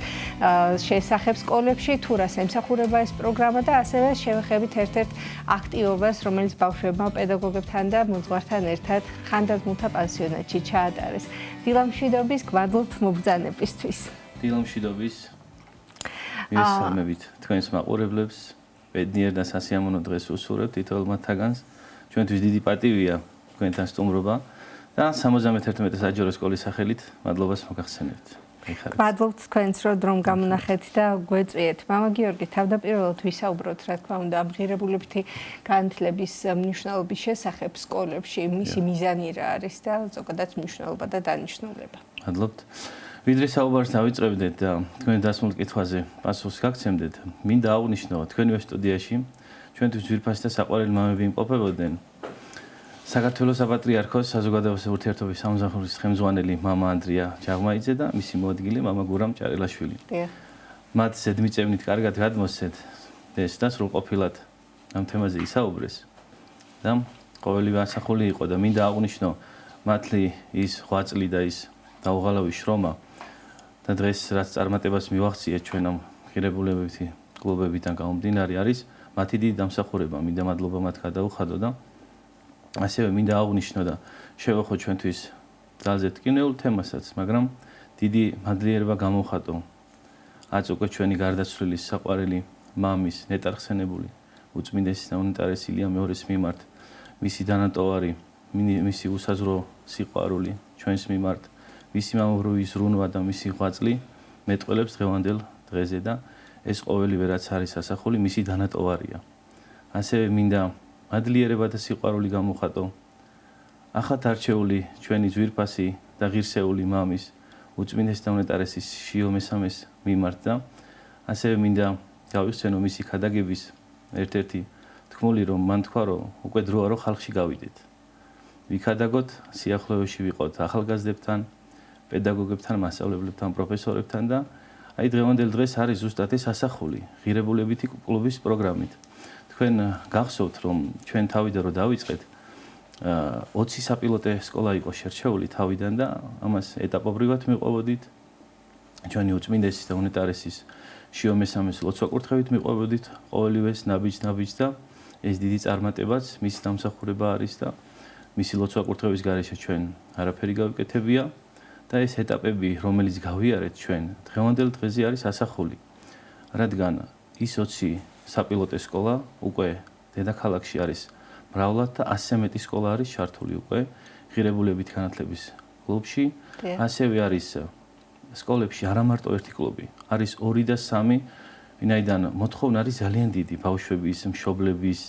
შესახებ სკოლებში, თუ რას ემსახურება ეს პროგრამა და ასევე შევეხებით ერთ-ერთ აქტივობას, რომელიც ბავშვებმა პედაგოგებთან და მოძღვართან ერთად ხანდაზმულთა პანსიონატში ჩაატარეს. დილამშვიდობის, გვადლობთ მობრძანებისთვის. დილამშვიდობის. მისამებით თქვენს მაყურებლებს, ბედნიერ და სასიამოვნო დღეს უსურვებთ თითოეულ მათგანს. ჩვენთვის დიდი პატივია თქვენთან სტუმრობა და 71 საჯარო სკოლის სახელით მადლობას მოგახსენებთ. მადლობთ თქვენს, რომ გამონახეთ და გვეწვიეთ. მამა გიორგი, თავდაპირველად ვისაუბროთ, რა თქმა უნდა, ამ ღირებულებითი განათლების მნიშვნელობის შესახებ სკოლებში, მისი მიზანი რა არის და ზოგადად მნიშვნელობა და დანიშნულება. მადლობთ. ვიდრე საუბარს დავიწყებდეთ და თქვენ დასმულ კითხვაზე პასუხს გაგცემდეთ, მინდა აღვნიშნო, თქვენივე სტუდიაში ჩვენთვის ძვირფასი და საყვარელი მამები იმყოფებოდნენ. საქართველოს საპატრიარქოს საზოგადოებრივი ურთიერთობის სამსახურის ხელმძღვანელი მამა ანდრია ჯაღმაიძე და მისი მოადგილე მამა გურამ ჭარელაშვილი. მათ ზედმიწევნით კარგად გადმოსცეთ ეს და სრულყოფილად ამ თემაზე ისაუბრეს და ყოველივე ასახული იყო და მინდა აღვნიშნო მართლი ის ღვაწლი და ის დაუღალავი შრომა და დღეს რაც წარმატებას მივახციეთ ჩვენ ამ ღირებულებითი კლუბებიდან გამომდინარე არის მათი დიდი დამსახურება, მინდა მადლობა მათ გადაუხადო და ასევე მინდა აღვნიშნო და შევეხო ჩვენთვის ძალზე ტკინეულ თემასაც, მაგრამ დიდი მადლიერება გამოვხატო აც უკვე ჩვენი გარდაცვლილის საყვარელი მამის ნეტარხსენებული უწმინდესი და უნეტარესი ილია მეორეს მიმართ მისი დანატოვარი, მისი უსაზრო სიყვარული ჩვენს მიმართ, მისი მამობრივი ზრუნვა და მისი ღვაწლი მეტყველებს დღევანდელ დღეზე და ეს ყოველივე რაც არის ასახული მისი დანატოვარია. ასევე მინდა მადლიერება და სიყვარული გამოვხატო ახალ არჩეული ჩვენი ძვირფასი და ღირსეული მამის უწმინდესი და უნეტარესის შიო მესამეს მიმართ და ასევე მინდა გავიხსენო მისი ქადაგების ერთ-ერთი თქმული რომ მან თქვა რომ უკვე დროა რომ ხალხში გავიდეთ. ვიქადაგოთ, სიახლოვეში ვიყოთ ახალგაზრდებთან, პედაგოგებთან, მასწავლებლებთან, პროფესორებთან და აი დღევანდელ დღეს არის ზუსტად ეს ასახული ღირებულებითი კლუბის პროგრამით. თქვენ გახსოვთ რომ ჩვენ თავიდან რომ დავიწყეთ 20 საპილოტე სკოლა იყო შერჩეული თავიდან და ამას ეტაპობრივად მიყვებოდით. ჩვენი უწმინდესის და უნეტარესის შიო მესამეს ლოცვა-კურთხევით მიყვებოდით ყოველივეს ნაბიჯ-ნაბიჯ და ეს დიდი წარმატებაც მისი დამსახურება არის და მისი ლოცვა-კურთხევის გარეშე ჩვენ არაფერი გავიკეთებია და ეს ეტაპები რომელიც გავიარეთ ჩვენ დღევანდელ დღეზე არის ასახული. რადგან ის 20 საპილოტე სკოლა უკვე დედაქალაქში არის მრავლად და 100 მეტი სკოლა არის ჩართული უკვე ღირებულებით განათლების კლუბში. ასევე არის სკოლებში არა მარტო ერთი კლუბი, არის 2 და 3, ვინაიდან მოთხოვნა არის ძალიან დიდი ბავშვების, მშობლების,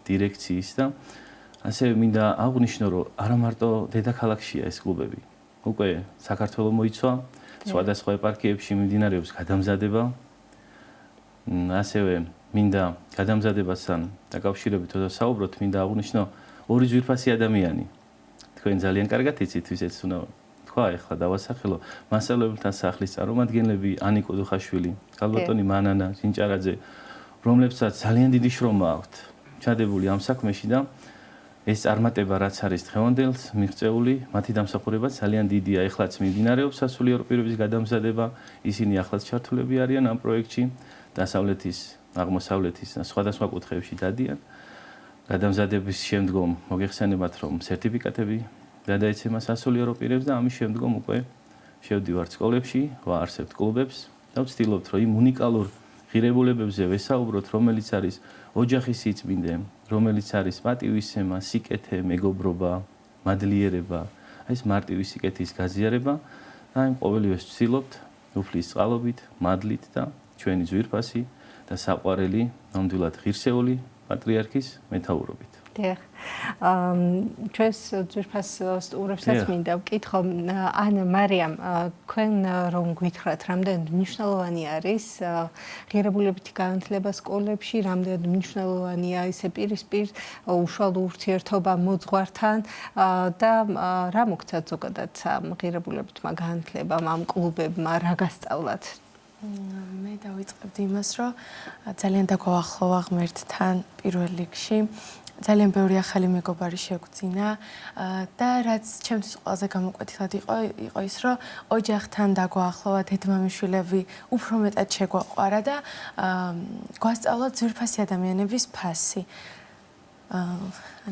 დირექციის და ასევე მინდა აღვნიშნო, რომ არა მარტო დედაქალაქშია ეს კლუბები. უკვე საქართველოს მოიცვა, სხვადასხვა ეპარქიებში მიმდინარეობს გადამზადება. ასევე მინდა გადამზადებასთან დაკავშირებით ვსაუბროთ, მინდა აღვნიშნო ორი ძვირფასი ადამიანი. თქვენ ძალიან კარგად იცით, ვისაც უნდა თქვა, ეხლა დავასახელო, მასწავლებელთა სახლის წარმომადგენლები ანიკო დუხაშვილი, ქალბატონი მანანა ჟინჭარაძე, რომლებსაც ძალიან დიდი შრომა აქვთ ჩადებული ამ საქმეში და ეს წარმატება რაც არის დღევანდელს მიღწეული, მათი დამსახურება ძალიან დიდია. ეხლაც მიმდინარეობს სასულიერო პირობის გადამზადება, ისინი ახლაც ჩართულები არიან ამ პროექტში, დასავლეთის, აღმოსავლეთის და სხვადასხვა კუთხეებში დადიან. გადამზადების შემდგომ მოგეხსენებათ, რომ სერტიფიკატები გადაეცემა სასულიერო პირებს და ამის შემდგომ უკვე შევდივართ სკოლებში, ვაარსებთ კლუბებს და ვცდილობთ, რომ იმ უნიკალურ ღირებულებებზე ვესაუბროთ, რომელიც არის ოჯახის სიწმინდე, რომელიც არის პატივისცემა, სიკეთე, მეგობრობა, მადლიერება, ეს მარტივი სიკეთის გაზიარება და იმ ყოველივეს ვცდილობთ უფლის წყალობით, მადლით და ჩვენი ძვირფასი და საყვარელი, ნამდვილად ღირსეული პატრიარქის მეთაურობით. დიახ. ჩვენს ძვირფას სტუმრებსაც მინდა ვკითხო, ანა მარიამ, თქვენ რომ გითხრათ, რამდენად მნიშვნელოვანი არის ღირებულებითი განათლება სკოლებში, რამდენად მნიშვნელოვანია ესე პირისპირ უშუალო ურთიერთობა მოძღვართან და რა მოგცათ ზოგადად ამ ღირებულებითმა განათლებამ, ამ კლუბებმა, რა გასწავლათ? მე დავიწყებდი იმას, რომ ძალიან დაგვაახლოვა ღმერთთან პირველ რიგში. ძალიან ბევრი ახალი მეგობარი შეგვძინა და რაც ჩემთვის ყველაზე გამოკვეთილად იყო ის, რომ ოჯახთან დაგვაახლოვა, დედმამიშვილები უფრო მეტად შეგვაყვარა და გვასწავლა ძვირფასი ადამიანების ფასი.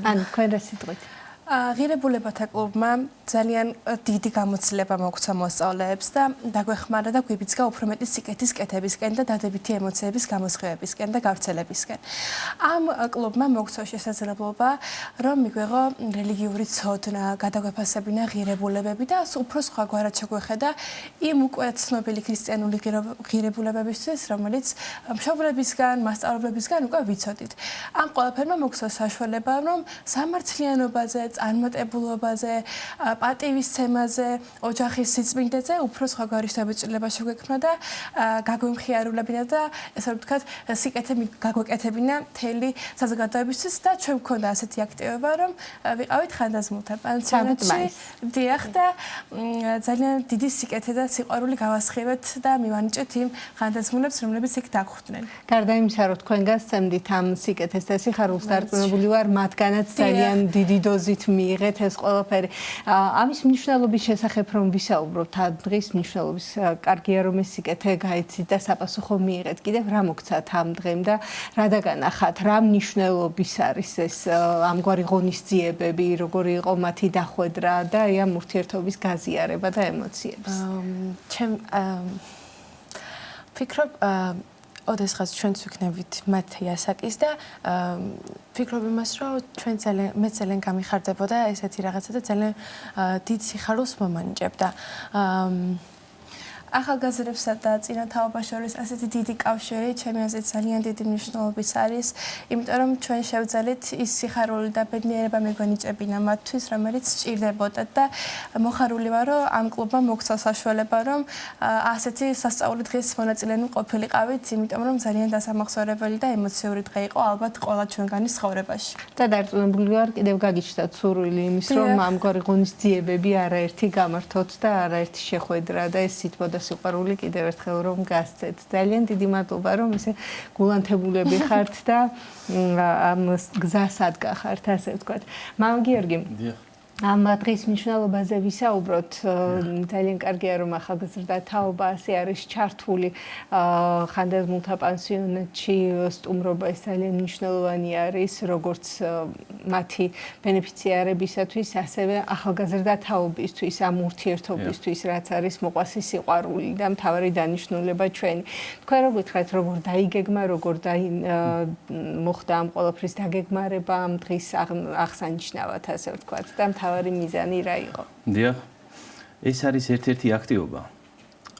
ან თქვენ რა სიტყვით? ღირებულებათა კლუბმა ძალიან დიდი გამოცდილება მოგვცა მოსწავლეებს და დაგვეხმარა და გვიბიძგა უფრო მეტი სიკეთის კეთებისკენ და დადებითი ემოციების გამოსხივებისკენ და გავრცელებისკენ. ამ კლუბმა მოგვცა შესაძლებლობა, რომ მიგვიღო რელიგიური ცოდნა, გადაგვეფასებინა ღირებულებები და უფრო სხვაგვარად შეგვეხედა იმ უკვე ცნობილი ქრისტიანული ღირებულებებისთვის, რომელიც მშობლებისგან, მასწავლებლებისგან უკვე ვიცოდით. ამ ყველაფერმა მოგვცა საშუალება, რომ სამართლიანობაზე წარმატებულობაზე, პატივისცემაზე, ოჯახის სიწმინდეზე უფრო სხვაგვარი შთაბეჭდილება შეგვექმნა და გაგვიმხიარულებინა და ესე ვთქვათ, სიკეთე გაგვეკეთებინა მთელი საზოგადოებისთვის და ჩვენ გვქონდა ასეთი აქტივობა, რომ ვიყავით ხანდაზმულთა პანსიონატში. დიახ და ძალიან დიდი სიკეთე და სიყვარული გავასხივეთ და მივანიჭეთ იმ ხანდაზმულებს, რომლებიც იქ დაგხვდნენ. გარდა იმისა, რომ თქვენ გასცემდით ამ სიკეთეს და სიხარულს დარწმუნებული ვარ, მათგანაც ძალიან დიდი დოზით მიიღეთ ეს ყველაფერი. ამის მნიშვნელობის შესახებ რომ ვისაუბროთ, დღის მნიშვნელობის კარგია რომ ეს სიკეთე გაიცით და საპასუხო მიიღეთ. კიდევ რა მოგცათ ამ დღემ და რა დაგანახათ, რა მნიშვნელობის არის ეს ამგვარი ღონისძიებები, როგორი იყო მათი დახვედრა და ამ ურთიერთობის გაზიარება და ემოციებს. ჩემ ფიქრობ ოდესღაც ჩვენც ვიქნებით მათი ასაკის და ფიქრობ იმას, რომ ჩვენ ძალიან გამიხარდებოდა ესეთი რაღაცა და ძალიან დიდ სიხარულს მომანიჭებდა. ახალგაზრდებსა და წინა თაობას შორის ასეთი დიდი კავშირი ჩემი აზრით ძალიან დიდი მნიშვნელობის არის, იმიტომ რომ ჩვენ შევძელით ის სიხარული და ბედნიერება მიგვენიჭებინა მათთვის, რომელიც სჭირდებოდა და მოხარული ვარ, რომ ამ კლუბმა მოგცა საშუალება, რომ ასეთი სასწაული დღის მონაწილენი ყოფილიყავით, იმიტომ რომ ძალიან დასამახსოვრებელი და ემოციური დღე იყო ალბათ ყველა ჩვენგანის ცხოვრებაში. და დარწმუნებული ვარ, კიდევ გაგიჩნდათ სურვილი იმის, რომ ამგვარი ღონისძიებები არაერთი გამართოთ და არაერთი შეხვედრა და ეს სიტყვა სიყვარული კიდევ ერთხელ რომ გასცეთ. ძალიან დიდი მადლობა რომ ისე გულანთებულები ხართ და ამ გზას ადგახართ, ასე ვთქვათ. მამա გიორგი, ამ დღის მნიშვნელობაზე ვისაუბროთ. ძალიან კარგია რომ ახალგაზრდა თაობა ასე არის ჩართული ხანდაზმულთა პანსიონატში. სტუმრობა ეს ძალიან მნიშვნელოვანი არის, როგორც მათი ბენეფიციარებისათვის, ასევე ახალგაზრდა თაობისთვის, ამ ურთიერთობისთვის, რაც არის მოყვასი სიყვარული და მთავარი დანიშნულება ჩვენი. თქვენ რო გითხრათ, როგორ დაიგეგმა, როგორ მოხდა ამ ყველაფრის დაგეგმარება ამ დღის აღსანიშნავად, ასე ვთქვათ და მთავარი მიზანი რა იყო? დიახ. ეს არის ერთ-ერთი აქტივობა.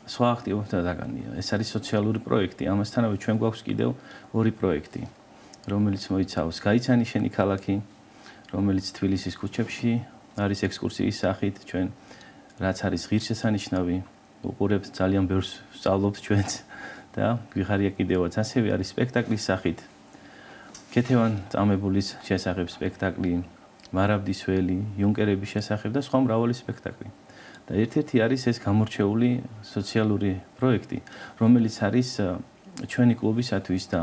სხვა აქტივობათა დაგანია. ეს არის სოციალური პროექტი. ამასთანავე ჩვენ გვაქვს კიდევ ორი პროექტი, რომელიც მოიცავს გაიცანი შენი ქალაქი, რომელიც თბილისის ქუჩებში არის ექსკურსიის სახით, ჩვენ რაც არის ღირსშესანიშნავი, უყურებთ ძალიან ბევრს სწავლობთ ჩვენც და გვიხარია კიდევაც. ასევე არის სპექტაკლის სახით ქეთევან წამებულის შესახებ სპექტაკლი, მარაბდის ველი, იუნკერების შესახებ და სხვა მრავალი სპექტაკლი. და ერთ-ერთი არის ეს გამორჩეული სოციალური პროექტი, რომელიც არის ჩვენი კლუბისათვის და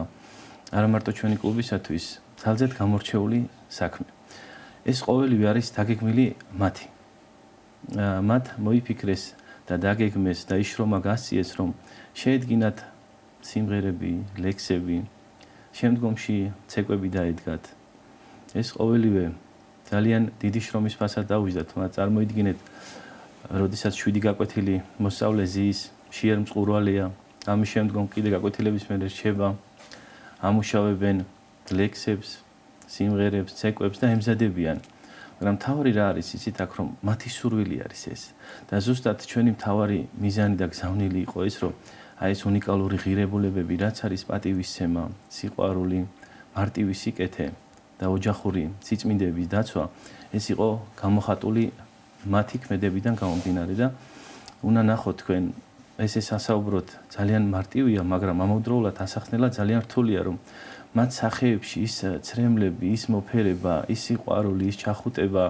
არა მარტო ჩვენი კლუბისათვის ძალზედ გამორჩეული საქმე. ეს ყოველივე არის დაგეგმილი მათი. მათ მოიფიქრეს და დაგეგმეს და იშრომა გასწიეს, რომ შეედგინათ სიმღერები, ლექსები, შემდგომში ცეკვები დაედგათ. ეს ყოველივე ძალიან დიდი შრომის ფასად დაუჯდათ. მათ წარმოიდგინეთ, როდესაც 7 გაკვეთილი მოსწავლე ზის, შიერ მწყურვალეა, ამის შემდგომ კიდე გაკვეთილების მერე რჩება, ამუშავებენ ლექსებს, სიმღერებს, ცეკვებს და ემზადებიან. მაგრამ მთავარი რა არის იცით აქ, რომ მათი სურვილი არის ეს. და ზუსტად ჩვენი მთავარი მიზანი და გზავნილი იყო ეს, რომ აი ეს უნიკალური ღირებულებები, რაც არის პატივისცემა, სიყვარული, მარტივი სიკეთე და ოჯახური სიწმინდეების დაცვა, ეს იყო გამოხატული მათი ქმედებიდან გამომდინარე და უნდა ნახოთ თქვენ ესე სასაუბროთ ძალიან მარტივია, მაგრამ ამავდროულად ასახნელად ძალიან რთულია, რომ მათ სახეებში ის ცრემლები, ის მოფერება, ის სიყვარული, ის ჩახუტება,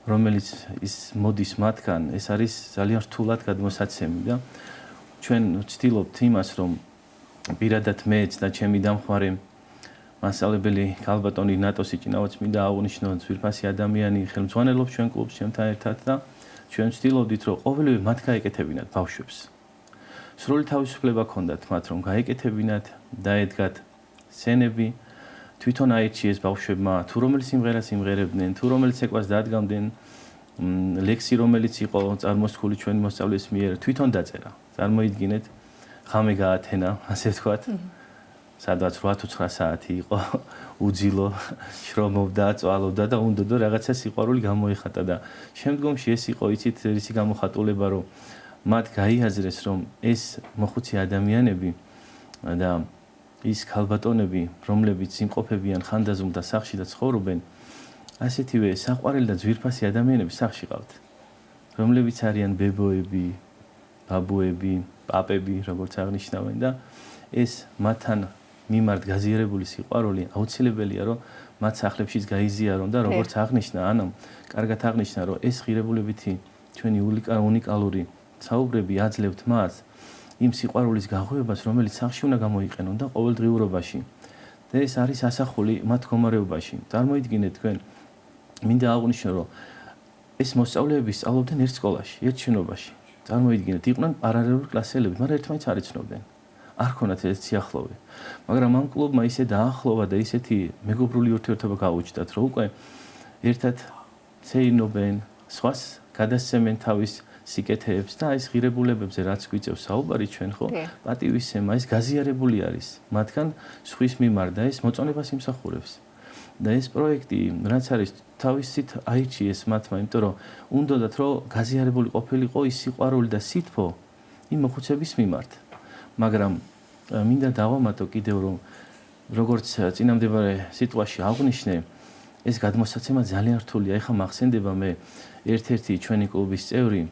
რომელიც ის მოდის მათგან, ეს არის ძალიან რთულად გადმოსაცემი და ჩვენ ვცდილობთ იმას, რომ პირადად მეც და ჩემი დამხმარე მასწავლებელი ქალბატონი ნატოსი ჭინავაც მინდა აღნიშნო, ძვირფასი ადამიანი ხელმძღვანელობს ჩვენ კლუბს ჩემთან ერთად და ჩვენ ვცდილობდით, რომ ყოველივე მათ გაეკეთებინათ ბავშვებს. სრული თავისუფლება ჰქონდათ მათ, რომ გაეკეთებინათ, დაედგათ სცენები, თვითონ აირჩიეს ბავშვებმა, თუ რომელი სიმღერას იმღერებდნენ, თუ რომელი ცეკვას დადგამდნენ, ლექსი რომელიც იყო წარმოსხული ჩვენი მოსწავლეს მიერ, თვითონ დაწერა. წარმოიდგინეთ, ხამე გაათენა, ასე ვთქვათ. სადაც 8-9 საათი იყო უძილო, შრომობდა, წვალობდა და უნდოდა რაღაცა სიყვარული გამოიხატა და შემდგომში ეს იყო იცით ისი გამოხატულება, რომ მათ გაიაზრეს, რომ ეს მოხუცი ადამიანები და ის ქალბატონები, რომლებიც იმყოფებიან ხანდაზმულთა სახლში და ცხოვრობენ, ასეთივე საყვარელი და ძვირფასი ადამიანები სახში ყავთ, რომლებიც არიან ბებოები, ბაბუები, პაპები, როგორც აღნიშნავენ და ეს მათთან მიმართ გაზიარებული სიყვარული აუცილებელია, რომ მათ სახლებშიც გაიზიარონ და როგორც აღნიშნა, ანუ კარგად აღნიშნა, რომ ეს ღირებულებითი ჩვენი უნიკალური საუბრები აძლევთ მას იმ სიყვარულის გაღვივებას, რომელიც სახში უნდა გამოიყენონ და ყოველდღიურობაში. და ეს არის ასახული მათ მდგომარეობაში. წარმოიდგინეთ თქვენ, მინდა აღვნიშნო, რომ ეს მოსწავლეები სწავლობდნენ ერთ სკოლაში, ერთ შენობაში. წარმოიდგინეთ, იყვნენ პარალელური კლასელები, მაგრამ ერთმანეთს არ იცნობდნენ. არ ქონათ ეს სიახლოვე. მაგრამ ამ კლუბმა ისე დაახლოვა და ისეთი მეგობრული ურთიერთობა გაუჩნდათ, რომ უკვე ერთად ცეირნობენ, სხვას გადასცემენ თავის სიკეთეებს და ეს ღირებულებებზე რაც გვიწევს საუბარი ჩვენ ხო პატივისცემა ეს გაზიარებული არის მათგან სხვის მიმართ და ეს მოწონებას იმსახურებს და ეს პროექტი რაც არის თავისით აირჩიეს მათმა იმიტომ რომ უნდათ რომ გაზიარებული ყოფილიყო ის სიყვარული და სითბო იმ მოხუცების მიმართ მაგრამ მინდა დავამატო კიდევ რომ როგორც წინამდებარე სიტყვაში აღნიშნე ეს გადმოსაცემა ძალიან რთულია ეხა მახსენდება მე ერთ-ერთი ჩვენი კლუბის წევრი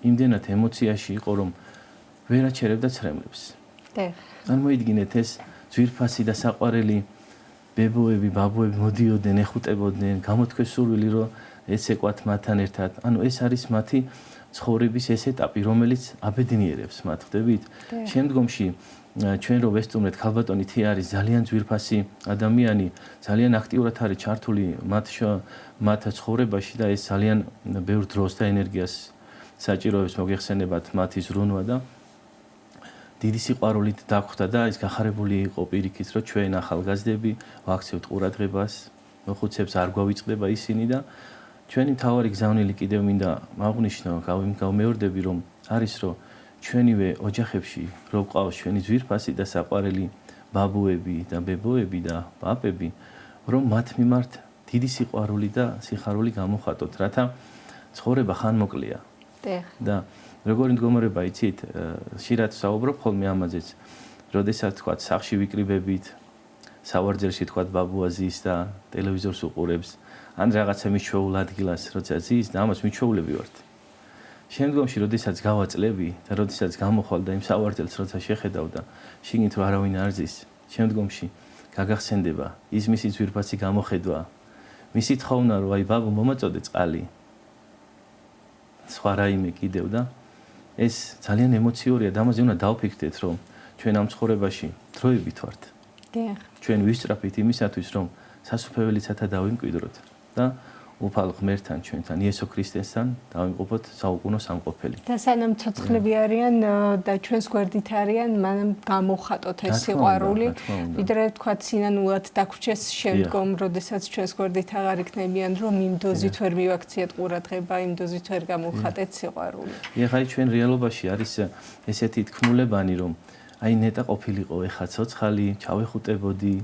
იმდენად ემოციაში იყო რომ ვერ აჩერებდა ცრემლებს. წარმოიდგინეთ ეს ძვირფასი და საყვარელი ბებოები, ბაბუები მოდიოდნენ, ეხუტებოდნენ, გამოთქვეს სურვილი რომ ეცეკვათ მათთან ერთად. ანუ ეს არის მათი ცხოვრების ეს ეტაპი, რომელიც აბედნიერებს მათ, ხდებით? შემდგომში ჩვენ რო ვესწრებთ ქალბატონი თი არის ძალიან ძვირფასი ადამიანი, ძალიან აქტიურად არის ჩართული მათ ცხოვრებაში და ეს ძალიან ბევრ დროს და ენერგიას საჭიროებს მოგეხსენებათ მათი ზრუნვა და დიდი სიყვარულით დაგვხვდა და ის გახარებული იყო პირიქით რომ ჩვენ ახალგაზრდები ვაქცევთ ყურადღებას მოხუცებს არ გვავიწყდება ისინი და ჩვენი მთავარი გზავნილი კიდევ მინდა მაღვნიშნო გავმეორდები რომ არის რომ ჩვენივე ოჯახებში რო გვყავს ჩვენი ძვირფასი და საყვარელი ბაბუები და ბებოები და პაპები რომ მათ მიმართ დიდი სიყვარული და სიხარული გამოხატოთ რათა ცხოვრება ხანმოკლეა და როგორი მდგომარეობა იცით, ხშირად საუბრობ ხოლმე ამაზეც, როდესაც თქვა სახში ვიკრიბებით, სავარძელში თქვა ბაბუა ზის და ტელევიზორს უყურებს, ან რაღაცა მიჩვეულ ადგილას, როცა ზის და ამას მიჩვეულები ვართ. შემდგომში, როდესაც გავაწლები და როდესაც გამოხვალ და იმ სავარძელს როცა შეხედავ და შიგნით რომ არავინ არ ზის, შემდგომში გაგახსენდება ის მისი ძვირფასი გამოხედვა, მისი თხოვნა რომ აი ბაბუ მომაწოდე წყალი სხვა რაიმე კიდევ და ეს ძალიან ემოციურია და ამაზე უნდა დავფიქრდეთ რომ ჩვენ ამ ცხოვრებაში დროებით ვართ. ჩვენ ვისწრაფით იმისათვის რომ სასუფეველიცათა დავიმკვიდროთ და უფალ ღმერთთან ჩვენთან იესო ქრისტესთან დავიმყოფოთ საუკუნო სამყოფელი. და სანამ ცოცხლები არიან და ჩვენს გვერდით არიან, მანამ გამოხატოთ ეს სიყვარული, ვიდრე თქვა სინანულად დაგვრჩეს შემდგომ, როდესაც ჩვენს გვერდით აღარ იქნებიან, რომ იმ დოზით ვერ მივაქციეთ ყურადღება, იმ დოზით ვერ გამოვხატეთ სიყვარული. ეხლა ჩვენ რეალობაში არის ესეთი თქმულებანი, რომ აი ნეტა ყოფილიყო, ეხა ცოცხალი, ჩავეხუტებოდი,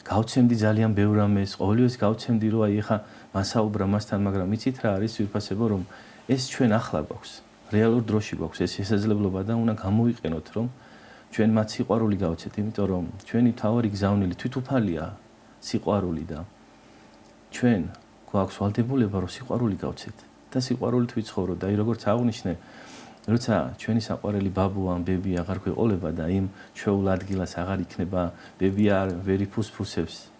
გავცემდი ძალიან ბევრ ამას, ყოველივეს გავცემდი, რომ აი ეხა მასაუბრა მასთან, მაგრამ იცით რა არის ვირფასებო, რომ ეს ჩვენ ახლა გვაქვს, რეალურ დროში გვაქვს ეს შესაძლებლობა და უნდა გამოვიყენოთ, რომ ჩვენ მათ სიყვარული გავცეთ, იმიტომ რომ ჩვენი თავარი გზავნილი თვითუფალია სიყვარული და ჩვენ გვაქვს ვალდებულება, რომ სიყვარული გავცეთ და სიყვარულით ვიცხოვროთ და აი როგორც აღნიშნე, როცა ჩვენი საყვარელი ბაბუ ან ბები აღარ გვეყოლება და იმ ჩვეულ ადგილას აღარ იქნება, ბები ვერ იფუსფუსებს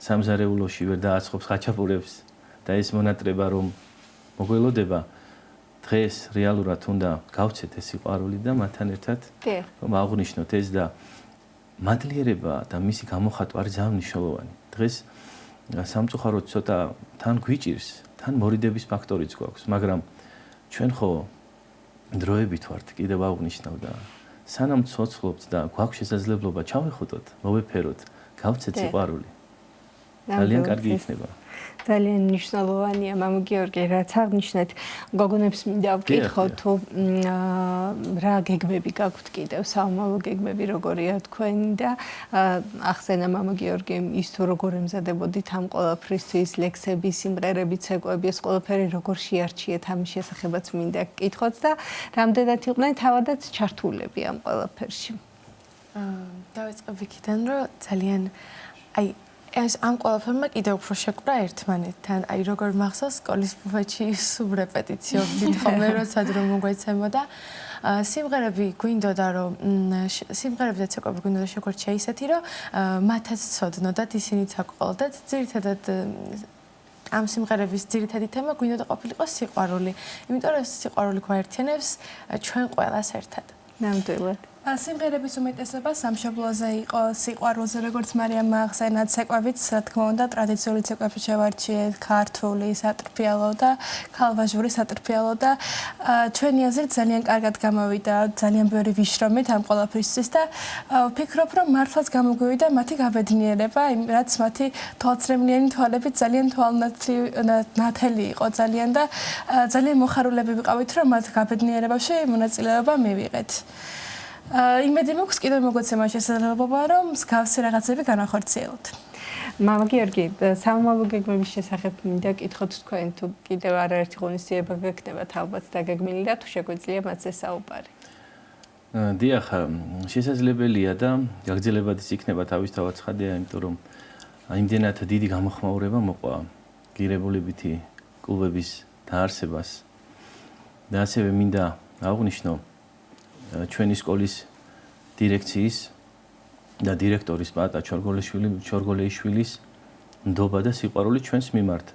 სამზარეულოში ვერ დააცხობს ხაჩაპურებს და ეს მონატრება რომ მოგველოდება დღეს რეალურად უნდა გავცეთ ეს სიყვარული და მათთან ერთად რომ აღნიშნოთ ეს და მადლიერება და მისი გამოხატვა არის ძალიან მნიშვნელოვანი. დღეს სამწუხაროდ ცოტა თან გვიჭირს, თან მორიდების ფაქტორიც გვაქვს, მაგრამ ჩვენ ხო დროებით ვართ, კიდევ აღნიშნავ და სანამ ცოცხლობთ და გვაქვს შესაძლებლობა ჩავეხუტოთ, მოვეფეროთ, გავცეთ სიყვარული. ძალიან კარგი იქნება. ძალიან მნიშვნელოვანია, მამო გიორგი, რაც აღნიშნეთ, გოგონებს მინდა ვკითხო თუ რა გეგმები გაქვთ კიდევ, საომალო გეგმები როგორია თქვენი და ახსენა მამო გიორგიმ ის თუ როგორ ემზადებოდით ამ ყველაფრისთვის, ლექსები, სიმღერები, ცეკვები, ეს ყველაფერი როგორ შეარჩიეთ ამის შესახებაც მინდა გკითხოთ და რამდენად იყვნენ თავადაც ჩართულები ამ ყველაფერში. დავიწყებ იქიდან, რომ ძალიან აი ეს ამ ყველაფერმა კიდევ უფრო შეკვრა ერთმანეთთან. აი როგორ მახსოვს სკოლის ბუფეტში სულ რეპეტიციო ვდით ხოლმე როცა დრო მოგვეცემოდა. სიმღერები გვინდოდა რომ სიმღერებზეც ეკები გვინდოდა შეგვერჩა ისეთი რომ მათაც ცოდნოდათ ისინიც აყოლდათ ძირითადად ამ სიმღერების ძირითადი თემა გვინდოდა ყოფილიყო სიყვარული. იმიტომ რომ სიყვარული გვაერთიანებს ჩვენ ყველას ერთად. ნამდვილად. სიმღერების უმეტესობა სამშობლოზე იყო, სიყვარულზე, როგორც მარიამ ახსენა, ცეკვებიც, რა თქმა უნდა, ტრადიციული ცეკვები შევარჩიეთ, ქართული, სატრფიალო და ქალვაჟური სატრფიალო და ჩვენი აზრით ძალიან კარგად გამოვიდა, ძალიან ბევრი ვიშრომით ამ ყველაფრისთვის და ვფიქრობ, რომ მართლაც გამოგვივიდა მათი გაბედნიერება, რაც მათი თვალწრემლიანი თვალებით ძალიან თვალნათელი იყო ძალიან და ძალიან მოხარულები ვიყავით, რომ მათ გაბედნიერებაში მონაწილეობა მივიღეთ. იმედი მაქვს კიდევ მოგვეცემა შესაძლებლობა რომ მსგავსი რაღაცები განახორციელოთ. მამა გიორგი, სამომავლო გეგმების შესახებ მინდა კითხოთ თქვენ თუ კიდევ არაერთი ღონისძიება გექნებათ ალბათ დაგეგმილი და თუ შეგვიძლია მათზე საუბარი. დიახ, შესაძლებელია და გაგრძელებადაც იქნება თავისთავად ცხადია, იმიტომ რომ იმდენად დიდი გამოხმაურება მოყვა გირებულებითი კლუბების დაარსებას და ასევე მინდა აღვნიშნო ჩვენი სკოლის დირექციის და დირექტორის პატა ჩორგოლეიშვილის ნდობა და სიყვარული ჩვენს მიმართ.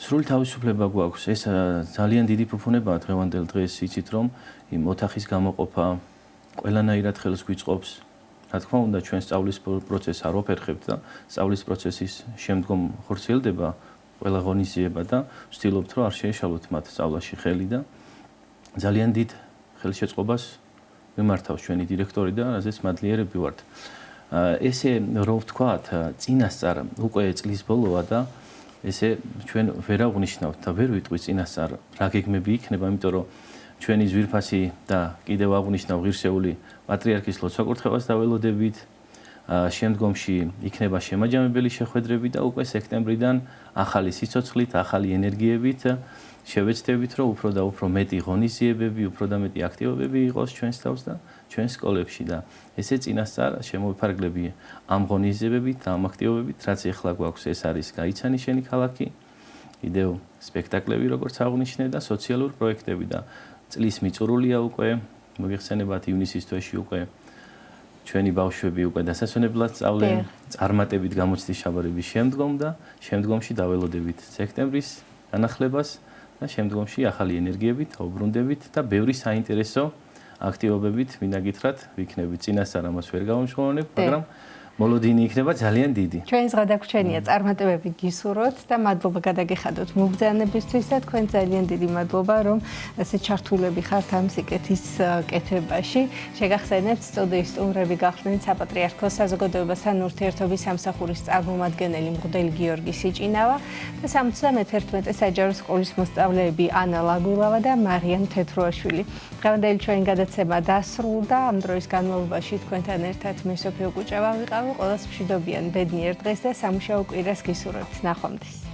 სრული თავისუფლება გვაქვს. ეს ძალიან დიდი პროფუნებაა დღევანდელ დღეს, იცით რომ იმ ოთახის გამოყოფა ყველანაირად ხელს გვიწყობს. რა თქმა უნდა, ჩვენ სწავლის პროცესს არ ვაფერხებთ და სწავლის პროცესის შემდგომ ხორციელდება ყველა ღონისძიება და ვცდილობთ რომ არ შეეშალოთ მათ სწავლაში ხელი და ძალიან დიდ ხელშეწყობას მიმართავს ჩვენი დირექტორი და რაზეც მადლიერები ვართ. ესე რომ ვთქვათ, წინასწარ უკვე წლის ბოლოა და ესე ჩვენ ვერ აღნიშნავთ და ვერ ვიტყვი წინასწარ რა გეგმები იქნება, იმიტომ რომ ჩვენი ძვირფასი და კიდევ აღნიშნავ ღირსეული პატრიარქის ლოცვა-კურთხევას დაველოდებით. შემდგომში იქნება შემაჯამებელი შეხვედრები და უკვე სექტემბრიდან ახალი სიცოცხლით, ახალი ენერგიებით შევეცდებით, რომ უფრო და უფრო მეტი ღონისძიებები, უფრო და მეტი აქტივობები იყოს ჩვენს თავს და ჩვენს სკოლებში და ესე წინასწარ შემოვიფარგლები ამ ღონისძიებებით, ამ აქტივობებით, რაც ეხლა გვაქვს, ეს არის გაიცანი შენი ქალაქი, კიდევ სპექტაკლები, როგორც აღნიშნე და სოციალური პროექტები და წლის მიწურულია უკვე, მოგეხსენებათ ივნისის თვეში უკვე ჩვენი ბავშვები უკვე დასასვენებლად სწავლენ, წარმატებით გამოცდის შაბარების შემდგომ და შემდგომში დაველოდებით სექტემბრის განახლებას და შემდგომში ახალი ენერგიებით, დაუბრუნდებით და ბევრი საინტერესო აქტივობებით მინდა გითხრათ, ვიქნებით. წინასწარ ამას ვერ გავამშვენებ, მაგრამ მოლოდინი იქნება ძალიან დიდი. ჩვენს გადაგვრჩენია წარმატებები გისურვოთ და მადლობა გადაგეხადოთ მობრძანებისთვის და თქვენ ძალიან დიდი მადლობა რომ ასე ჩართულები ხართ ამ სიკეთის კეთებაში. შეგახსენებთ სტუდიის სტუმრები გახლდით საპატრიარქოს საზოგადოებასთან ურთიერთობის სამსახურის წარმომადგენელი მღვდელი გიორგი სიჭინავა და 71 საჯარო სკოლის მოსწავლეები ანა ლაგულავა და მარიამ თეთრუაშვილი. დღევანდელი ჩვენი გადაცემა დასრულდა. ამ დროის განმავლობაში თქვენთან ერთად მე სოფიო კუჭავა ვიყავ. ყველას მშვიდობიან ბედნიერ დღეს და სამუშაო კვირას გისურვებთ. ნახვამდის.